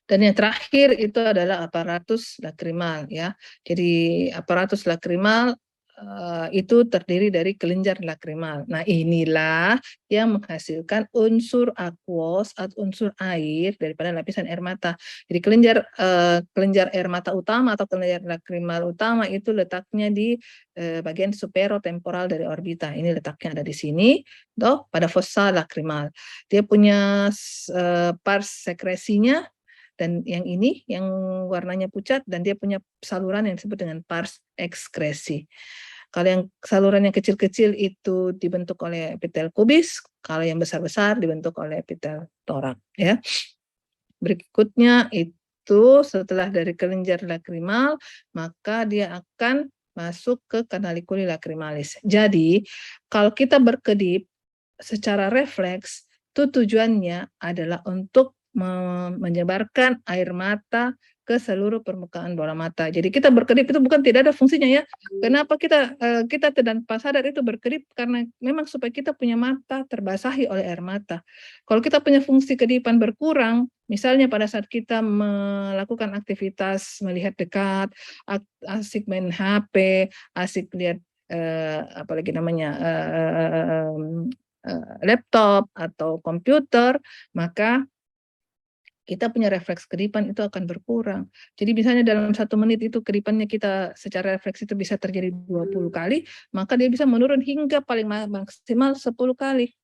Dan yang terakhir itu adalah aparatus lakrimal ya. Jadi aparatus lakrimal itu terdiri dari kelenjar lakrimal. Nah, inilah yang menghasilkan unsur aquos atau unsur air daripada lapisan air mata. Jadi kelenjar air mata utama atau kelenjar lakrimal utama itu letaknya di bagian superotemporal dari orbita. Ini letaknya ada di sini, pada fossa lakrimal. Dia punya pars sekresinya, dan yang ini yang warnanya pucat, dan dia punya saluran yang disebut dengan pars ekskresi. Kalau yang saluran yang kecil-kecil itu dibentuk oleh epitel kubis, kalau yang besar-besar dibentuk oleh epitel torak ya. Berikutnya itu setelah dari kelenjar lakrimal, maka dia akan masuk ke kanalikuli lacrimalis. Jadi, kalau kita berkedip secara refleks, itu tujuannya adalah untuk menyebarkan air mata ke seluruh permukaan bola mata. Jadi kita berkedip itu bukan tidak ada fungsinya ya. Kenapa kita tanpa sadar itu berkedip? Karena memang supaya kita punya mata terbasahi oleh air mata. Kalau kita punya fungsi kedipan berkurang, misalnya pada saat kita melakukan aktivitas melihat dekat, asik main HP, asik lihat apalagi namanya laptop atau komputer, maka kita punya refleks kedipan itu akan berkurang. Jadi misalnya dalam 1 menit itu kedipannya kita secara refleks itu bisa terjadi 20 kali, maka dia bisa menurun hingga paling maksimal 10 kali.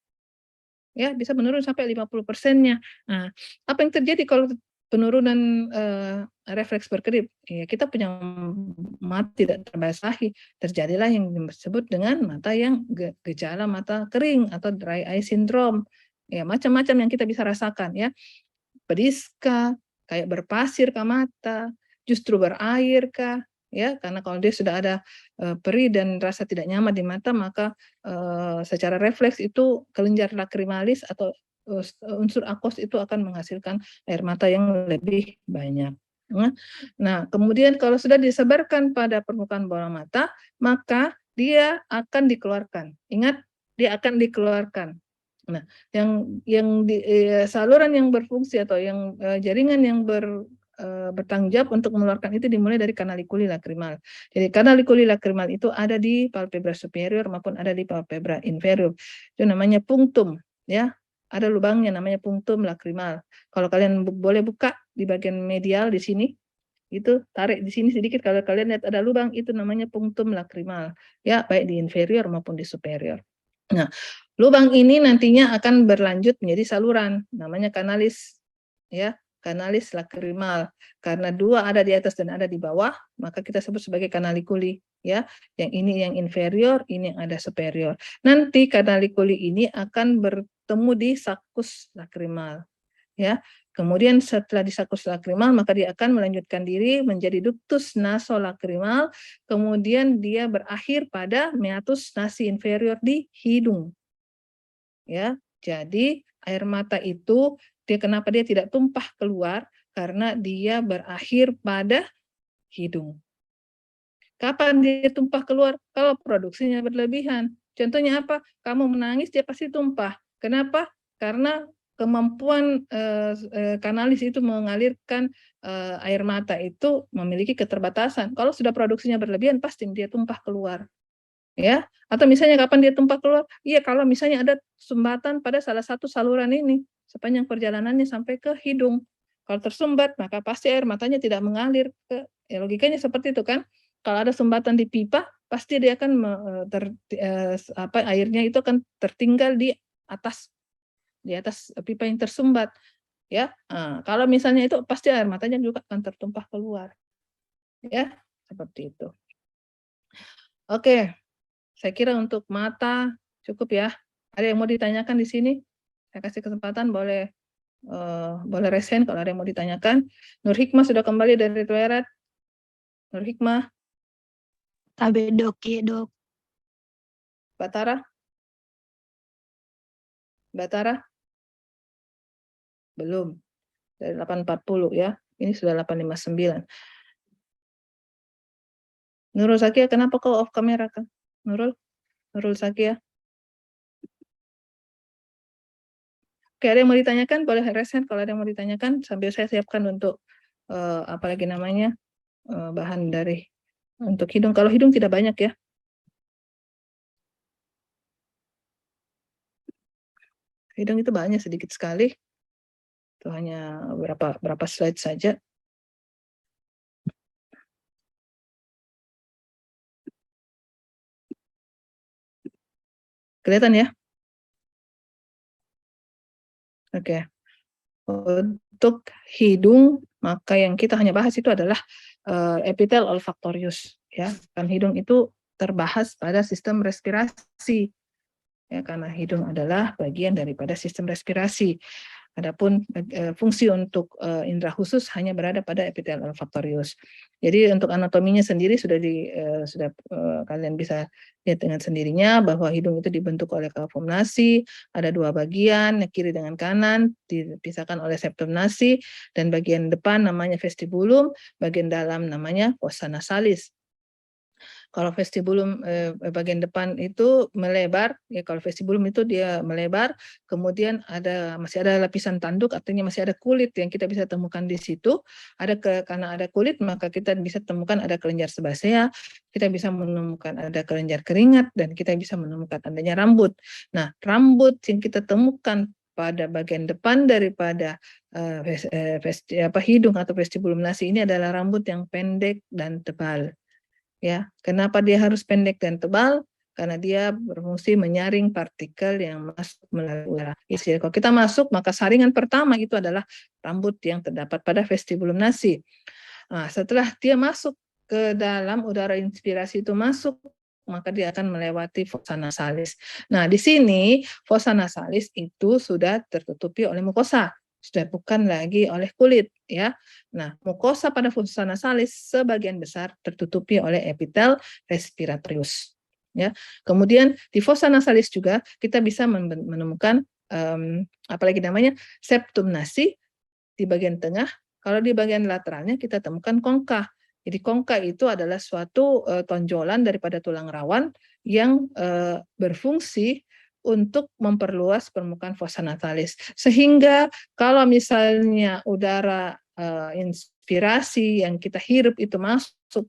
Ya, bisa menurun sampai 50%-nya. Nah, apa yang terjadi kalau penurunan refleks berkedip? Ya, kita punya mata tidak terbasahi, terjadilah yang disebut dengan mata yang gejala mata kering atau dry eye syndrome. Ya, macam-macam yang kita bisa rasakan ya. Pedis kah, kayak berpasir kah mata, justru berair kah, ya, karena kalau dia sudah ada perih dan rasa tidak nyaman di mata, maka secara refleks itu kelenjar lacrimalis atau unsur aqueous itu akan menghasilkan air mata yang lebih banyak. Nah, kemudian kalau sudah disebarkan pada permukaan bola mata, maka dia akan dikeluarkan. Ingat, dia akan dikeluarkan. Nah, saluran yang berfungsi atau yang jaringan yang bertanggung jawab untuk mengeluarkan itu dimulai dari kanalikuli lacrimal. Jadi kanalikuli lacrimal itu ada di palpebra superior maupun ada di palpebra inferior. Itu namanya punctum, ya. Ada lubangnya namanya punctum lacrimal. Kalau kalian boleh buka di bagian medial di sini, itu tarik di sini sedikit, kalau kalian lihat ada lubang itu namanya punctum lacrimal, ya, baik di inferior maupun di superior. Nah, lubang ini nantinya akan berlanjut menjadi saluran, namanya kanalis, ya, kanalis lacrimal. Karena 2 ada di atas dan ada di bawah, maka kita sebut sebagai kanalikuli, ya. Yang ini yang inferior, ini yang ada superior. Nanti kanalikuli ini akan bertemu di sakus lacrimal, ya. Kemudian setelah di sakus lacrimal, maka dia akan melanjutkan diri menjadi ductus nasolacrimal, kemudian dia berakhir pada meatus nasi inferior di hidung. Ya, jadi air mata itu kenapa dia tidak tumpah keluar? Karena dia berakhir pada hidung. Kapan dia tumpah keluar? Kalau produksinya berlebihan. Contohnya apa? Kamu menangis, dia pasti tumpah. Kenapa? Karena kemampuan kanalis itu mengalirkan air mata itu memiliki keterbatasan. Kalau sudah produksinya berlebihan, pasti dia tumpah keluar. Ya, atau misalnya kapan dia tumpah keluar? Iya, kalau misalnya ada sumbatan pada salah satu saluran ini sepanjang perjalanannya sampai ke hidung. Kalau tersumbat, maka pasti air matanya tidak mengalir ke, ya logikanya seperti itu kan. Kalau ada sumbatan di pipa, pasti dia akan airnya itu akan tertinggal di atas pipa yang tersumbat, ya. Nah, kalau misalnya itu pasti air matanya juga akan tertumpah keluar. Ya, seperti itu. Oke. Saya kira untuk mata cukup ya. Ada yang mau ditanyakan di sini? Saya kasih kesempatan, boleh resen kalau ada yang mau ditanyakan. Nur Hikmah sudah kembali dari toilet. Nur Hikmah. Tabe dok, ya dok. Batara? Batara? Belum. Dari 8.40 ya. Ini sudah 8.59. Nurul Zakia, kenapa kau off kamera kan? Nurul Zakia. Oke, ada yang mau ditanyakan? Boleh resen kalau ada yang mau ditanyakan sambil saya siapkan untuk apalagi namanya bahan dari untuk hidung. Kalau hidung tidak banyak ya. Hidung itu banyak, sedikit sekali. Itu hanya berapa slide saja. Kelihatan ya? Oke. Untuk hidung, maka yang kita hanya bahas itu adalah epitel olfactorius, ya. Kan hidung itu terbahas pada sistem respirasi, ya, karena hidung adalah bagian daripada sistem respirasi. Adapun fungsi untuk indera khusus hanya berada pada epitel olfaktorius. Jadi untuk anatominya sendiri sudah kalian bisa lihat dengan sendirinya bahwa hidung itu dibentuk oleh cavum nasi, ada dua bagian, kiri dengan kanan, dipisahkan oleh septum nasi, dan bagian depan namanya vestibulum, bagian dalam namanya fossa nasalis. Kalau vestibulum bagian depan itu melebar, ya kalau vestibulum itu dia melebar, kemudian masih ada lapisan tanduk, artinya masih ada kulit yang kita bisa temukan di situ. Karena ada kulit, maka kita bisa temukan ada kelenjar sebasea, kita bisa menemukan ada kelenjar keringat, dan kita bisa menemukan adanya rambut. Nah, rambut yang kita temukan pada bagian depan daripada hidung atau vestibulum nasi ini adalah rambut yang pendek dan tebal. Ya, kenapa dia harus pendek dan tebal? Karena dia berfungsi menyaring partikel yang masuk melalui udara. Jadi kalau kita masuk, maka saringan pertama itu adalah rambut yang terdapat pada vestibulum nasi. Nah, setelah dia masuk ke dalam, udara inspirasi itu masuk, maka dia akan melewati fossa nasalis. Nah, di sini fossa nasalis itu sudah tertutupi oleh mukosa, sudah bukan lagi oleh kulit, ya. Nah, mukosa pada fossa nasalis sebagian besar tertutupi oleh epitel respiratorius, ya. Kemudian di fossa nasalis juga kita bisa menemukan apalagi namanya septum nasi di bagian tengah. Kalau di bagian lateralnya kita temukan kongka. Jadi kongka itu adalah suatu tonjolan daripada tulang rawan yang berfungsi untuk memperluas permukaan fossa nasalis. Sehingga kalau misalnya udara inspirasi yang kita hirup itu masuk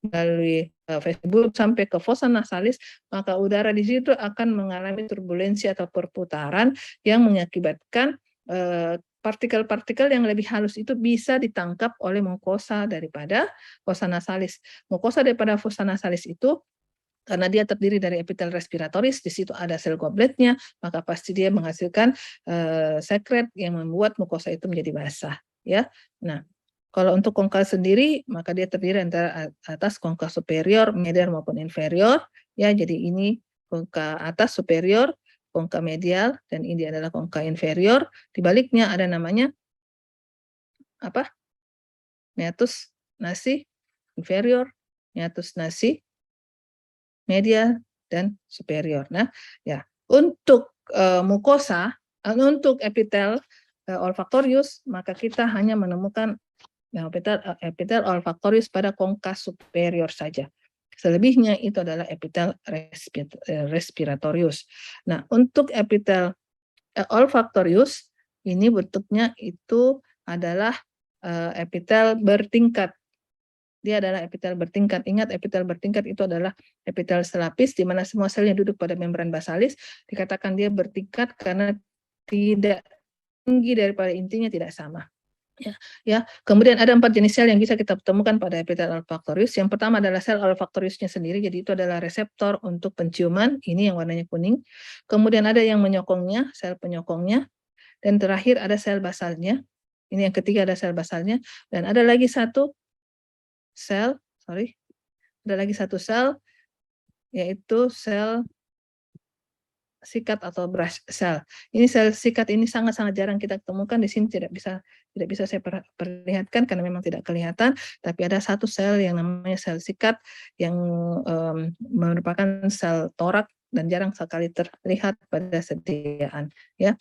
melalui vestibulum sampai ke fossa nasalis, maka udara di situ akan mengalami turbulensi atau perputaran yang mengakibatkan partikel-partikel yang lebih halus itu bisa ditangkap oleh mukosa daripada fossa nasalis. Mukosa daripada fossa nasalis itu karena dia terdiri dari epitel respiratoris, di situ ada sel gobletnya, maka pasti dia menghasilkan sekret yang membuat mukosa itu menjadi basah, ya. Nah, kalau untuk kongka sendiri, maka dia terdiri antara atas kongka superior, medial maupun inferior, ya. Jadi ini kongka atas superior, kongka medial, dan ini adalah kongka inferior. Di baliknya ada namanya apa? Meatus nasi inferior, meatus nasi medial, dan superior. Nah, ya, untuk mukosa, untuk epitel olfaktorius, maka kita hanya menemukan epitel olfaktorius pada kongka superior saja. Selebihnya itu adalah epitel respiratorius. Nah, untuk epitel olfaktorius ini bentuknya itu adalah epitel bertingkat. Dia adalah epitel bertingkat. Ingat, epitel bertingkat itu adalah epitel selapis di mana semua selnya duduk pada membran basalis. Dikatakan dia bertingkat karena tidak tinggi daripada intinya tidak sama. Ya. Kemudian ada 4 jenis sel yang bisa kita temukan pada epitel olfaktorius. Yang pertama adalah sel olfaktoriusnya sendiri, jadi itu adalah reseptor untuk penciuman, ini yang warnanya kuning. Kemudian ada yang menyokongnya, sel penyokongnya. Dan terakhir ada sel basalnya. Ini yang ketiga, ada sel basalnya. Dan ada lagi satu sel, yaitu sel sikat atau brush cell. Ini sel sikat ini sangat-sangat jarang kita temukan di sini, tidak bisa saya perlihatkan karena memang tidak kelihatan, tapi ada satu sel yang namanya sel sikat yang merupakan sel torak dan jarang sekali terlihat pada sediaan, ya.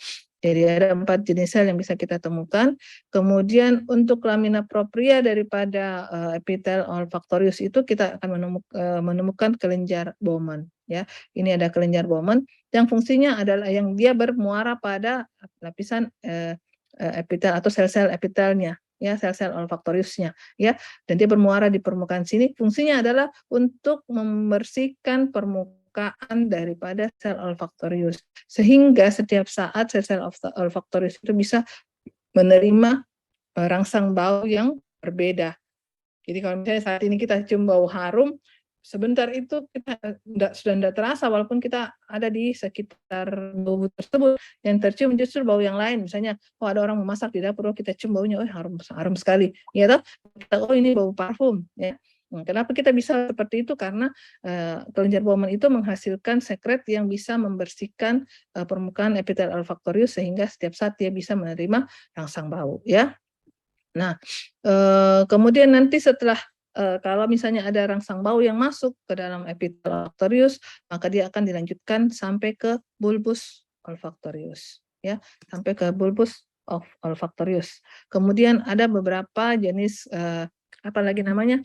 Jadi ada 4 jenis sel yang bisa kita temukan. Kemudian untuk lamina propria daripada epitel olfaktorius itu kita akan menemukan kelenjar Bowman, ya. Ini ada kelenjar Bowman yang fungsinya adalah yang dia bermuara pada lapisan epitel atau sel-sel epitelnya, ya, sel-sel olfaktoriusnya, ya. Dan dia bermuara di permukaan sini. Fungsinya adalah untuk membersihkan permukaan daripada sel olfaktorius, sehingga setiap saat sel-sel olfaktorius itu bisa menerima rangsang bau yang berbeda. Jadi kalau misalnya saat ini kita cium bau harum, sebentar itu kita sudah tidak terasa walaupun kita ada di sekitar bau tersebut, yang tercium justru bau yang lain. Misalnya, ada orang memasak di dapur, kita cium baunya, harum sekali, ya toh? Oh, ini bau parfum, ya. Kenapa kita bisa seperti itu? Karena kelenjar Bowman itu menghasilkan sekret yang bisa membersihkan permukaan epitel olfaktorius sehingga setiap saat dia bisa menerima rangsang bau, ya. Nah, kemudian nanti setelah kalau misalnya ada rangsang bau yang masuk ke dalam epitel olfaktorius, maka dia akan dilanjutkan sampai ke bulbus olfaktorius, ya, sampai ke bulbus olfaktorius. Kemudian ada beberapa jenis apa lagi namanya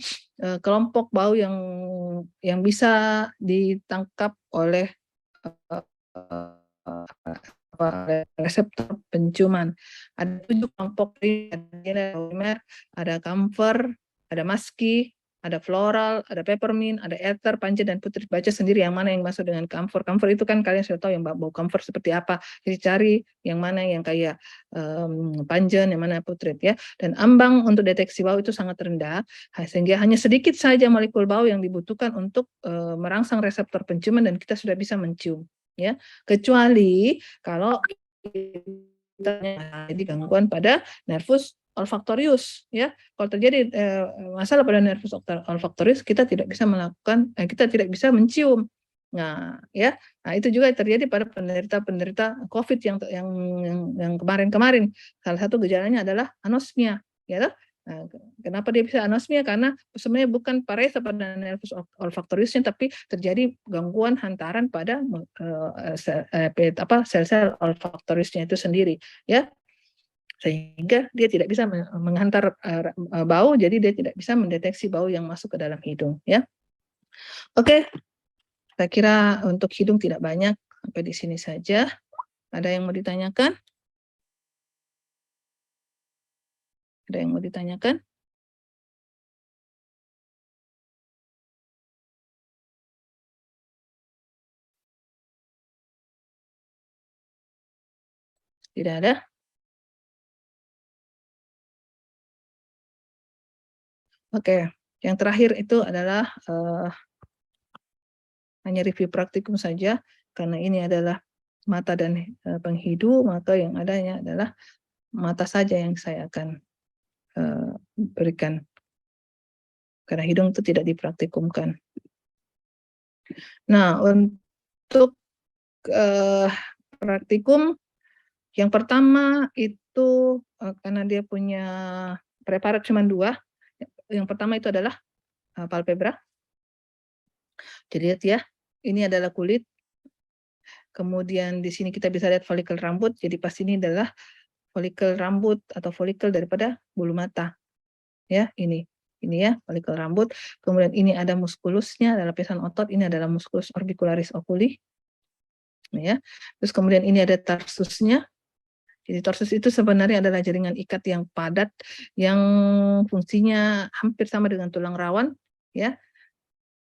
kelompok bau yang bisa ditangkap oleh reseptor penciuman. Ada 7 kelompok, ada camphor, ada musky, ada floral, ada peppermint, ada ether, pungent, dan putrid. Baca sendiri yang mana yang masuk dengan camphor. Camphor itu kan kalian sudah tahu yang bau camphor seperti apa. Jadi cari yang mana yang kayak pungent, yang mana putrid, ya. Dan ambang untuk deteksi bau itu sangat rendah, sehingga hanya sedikit saja molekul bau yang dibutuhkan untuk merangsang reseptor penciuman dan kita sudah bisa mencium, ya. Kecuali kalau jadi gangguan pada nervus olfaktorius, ya. Kalau terjadi masalah pada nervus olfaktorius, kita tidak bisa kita tidak bisa mencium. Nah, ya, itu juga terjadi pada penderita COVID yang kemarin-kemarin. Salah satu gejalanya adalah anosmia, ya. Nah, kenapa dia bisa anosmia? Karena sebenarnya bukan paresa pada nervus olfaktoriusnya, tapi terjadi gangguan hantaran pada sel-sel olfaktoriusnya itu sendiri, ya. Sehingga dia tidak bisa menghantar bau, jadi dia tidak bisa mendeteksi bau yang masuk ke dalam hidung, ya. Oke, saya kira untuk hidung tidak banyak, sampai di sini saja. Ada yang mau ditanyakan? Ada yang mau ditanyakan? Tidak ada? Oke, yang terakhir itu adalah hanya review praktikum saja, karena ini adalah mata dan penghidu, maka yang adanya adalah mata saja yang saya akan berikan, karena hidung itu tidak dipraktikumkan. Nah, untuk praktikum yang pertama itu karena dia punya preparat cuma 2, yang pertama itu adalah palpebra. Jadi lihat ya, ini adalah kulit. Kemudian di sini kita bisa lihat folikel rambut. Jadi pas ini adalah folikel rambut atau folikel daripada bulu mata. Ya, ini ya folikel rambut. Kemudian ini ada muskulusnya, ada lapisan otot. Ini adalah musculus orbicularis oculi. Ya. Terus kemudian ini ada tarsusnya. Jadi tarsus itu sebenarnya adalah jaringan ikat yang padat yang fungsinya hampir sama dengan tulang rawan, ya.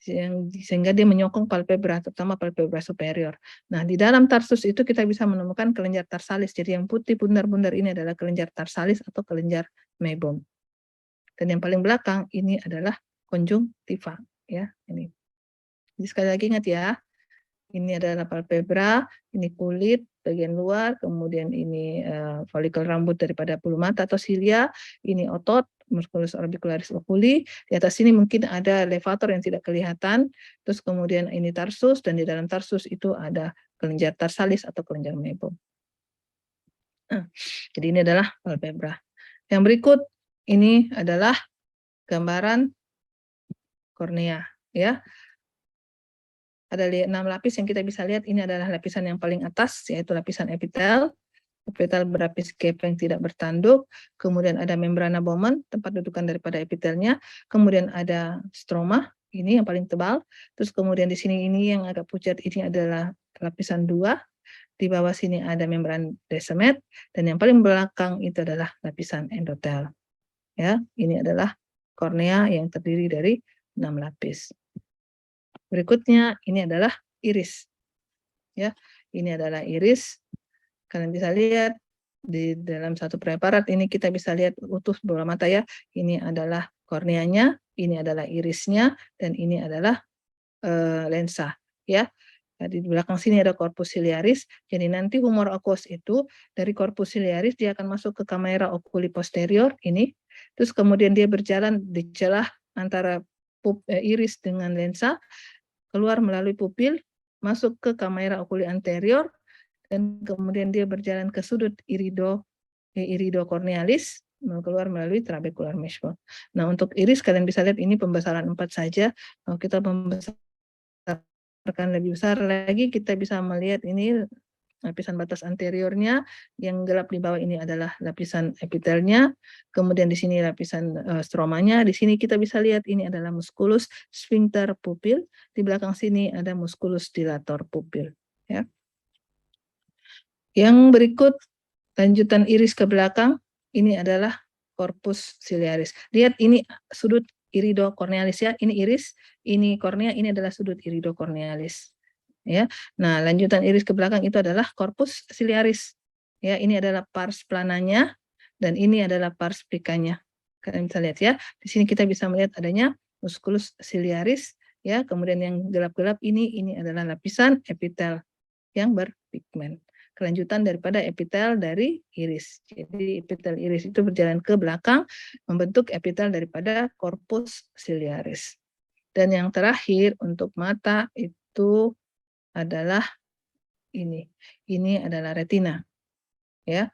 Sehingga dia menyokong palpebra, terutama palpebra superior. Nah, di dalam tarsus itu kita bisa menemukan kelenjar tarsalis. Jadi yang putih bundar-bundar ini adalah kelenjar tarsalis atau kelenjar mebum. Dan yang paling belakang ini adalah konjungtiva, ya, ini. Jadi sekali lagi ingat ya, ini adalah palpebra, ini kulit bagian luar, kemudian ini folikel rambut daripada bulu mata atau silia, ini otot, musculus orbicularis oculi, di atas sini mungkin ada levator yang tidak kelihatan, terus kemudian ini tarsus, dan di dalam tarsus itu ada kelenjar tarsalis atau kelenjar mebum. Nah, jadi ini adalah palpebra. Yang berikut ini adalah gambaran kornea, ya. Ada 6 lapis yang kita bisa lihat. Ini adalah lapisan yang paling atas, yaitu lapisan epitel. Epitel berlapis gepeng tidak bertanduk. Kemudian ada membrana Bowman, tempat dudukan daripada epitelnya. Kemudian ada stroma, ini yang paling tebal. Terus kemudian di sini ini yang agak pucat, ini adalah lapisan 2. Di bawah sini ada membran Descemet. Dan yang paling belakang itu adalah lapisan endotel. Ya, ini adalah kornea yang terdiri dari 6 lapis. Berikutnya ini adalah iris. Ya, ini adalah iris. Kalian bisa lihat di dalam satu preparat ini kita bisa lihat utuh bola mata ya. Ini adalah korneanya, ini adalah irisnya, dan ini adalah lensa. Ya. Di belakang sini ada corpus ciliaris. Jadi nanti humor aqueous itu dari corpus ciliaris dia akan masuk ke kamera oculi posterior ini. Terus kemudian dia berjalan di celah antara iris dengan lensa, keluar melalui pupil, masuk ke kamera okuli anterior, dan kemudian dia berjalan ke sudut iridocornealis, keluar melalui trabecular meshwork. Nah, untuk iris kalian bisa lihat ini pembesaran 4 saja. Kalau kita membesarkan lebih besar lagi, kita bisa melihat ini lapisan batas anteriornya, yang gelap di bawah ini adalah lapisan epitelnya, kemudian di sini lapisan stromanya, di sini kita bisa lihat ini adalah musculus sphincter pupil, di belakang sini ada musculus dilator pupil. Ya. Yang berikut lanjutan iris ke belakang, ini adalah corpus ciliaris. Lihat ini sudut iridocornealis ya, ini iris, ini kornea, ini adalah sudut iridocornealis. Ya. Nah, lanjutan iris ke belakang itu adalah corpus ciliaris. Ya, ini adalah pars plananya dan ini adalah pars plicanya. Kalian bisa lihat ya. Di sini kita bisa melihat adanya musculus ciliaris ya, kemudian yang gelap-gelap ini adalah lapisan epitel yang berpigmen. Kelanjutan daripada epitel dari iris. Jadi epitel iris itu berjalan ke belakang membentuk epitel daripada corpus ciliaris. Dan yang terakhir untuk mata itu adalah ini. Ini adalah retina. Ya.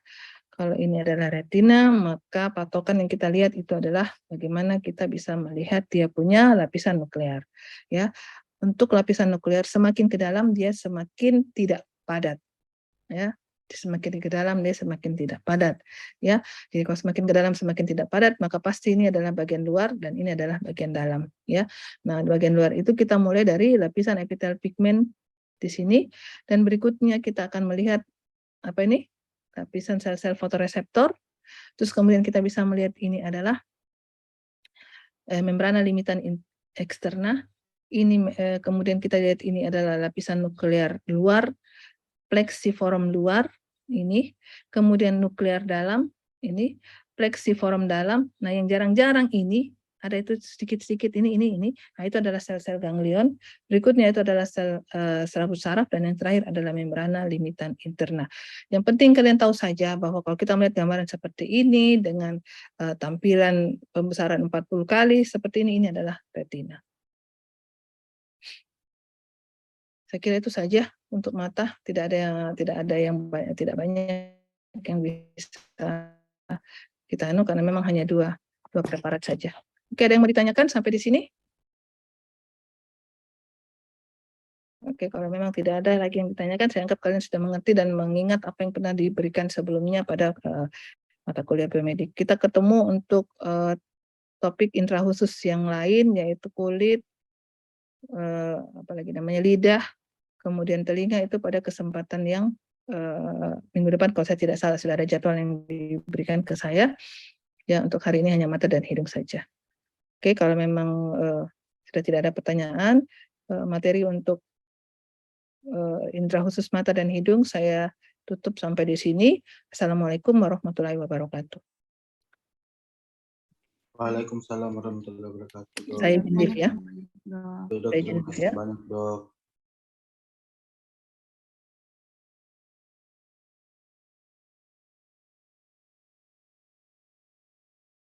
Kalau ini adalah retina, maka patokan yang kita lihat itu adalah bagaimana kita bisa melihat dia punya lapisan nuklear. Ya. Untuk lapisan nuklear semakin ke dalam dia semakin tidak padat. Ya. Semakin ke dalam dia semakin tidak padat. Ya. Jadi kalau semakin ke dalam semakin tidak padat, maka pasti ini adalah bagian luar dan ini adalah bagian dalam. Ya. Nah, bagian luar itu kita mulai dari lapisan epitel pigmen di sini, dan berikutnya kita akan melihat apa ini, lapisan sel-sel fotoreseptor. Terus kemudian kita bisa melihat ini adalah membrana limitan eksterna. Ini kemudian kita lihat ini adalah lapisan nuklear luar, plexiform luar ini, kemudian nuklear dalam ini, plexiform dalam. Nah, yang jarang-jarang ini ada itu sedikit-sedikit ini. Nah, itu adalah sel-sel ganglion. Berikutnya itu adalah sel serabut saraf, dan yang terakhir adalah membrana limitan interna. Yang penting kalian tahu saja bahwa kalau kita melihat gambaran seperti ini dengan tampilan pembesaran 40 kali seperti ini adalah retina. Saya kira itu saja untuk mata. Tidak banyak yang bisa kita karena memang hanya dua preparat saja. Oke, ada yang mau ditanyakan sampai di sini? Oke, kalau memang tidak ada lagi yang ditanyakan, saya anggap kalian sudah mengerti dan mengingat apa yang pernah diberikan sebelumnya pada mata kuliah biomedik. Kita ketemu untuk topik intrahusus yang lain, yaitu kulit, apalagi namanya lidah, kemudian telinga, itu pada kesempatan yang minggu depan kalau saya tidak salah, sudah ada jadwal yang diberikan ke saya. Ya, untuk hari ini hanya mata dan hidung saja. Oke, kalau memang sudah tidak ada pertanyaan, materi untuk indera khusus mata dan hidung saya tutup sampai di sini. Assalamualaikum warahmatullahi wabarakatuh. Waalaikumsalam warahmatullahi wabarakatuh. Saya izin ya. Dok, terima kasih banyak, Dok.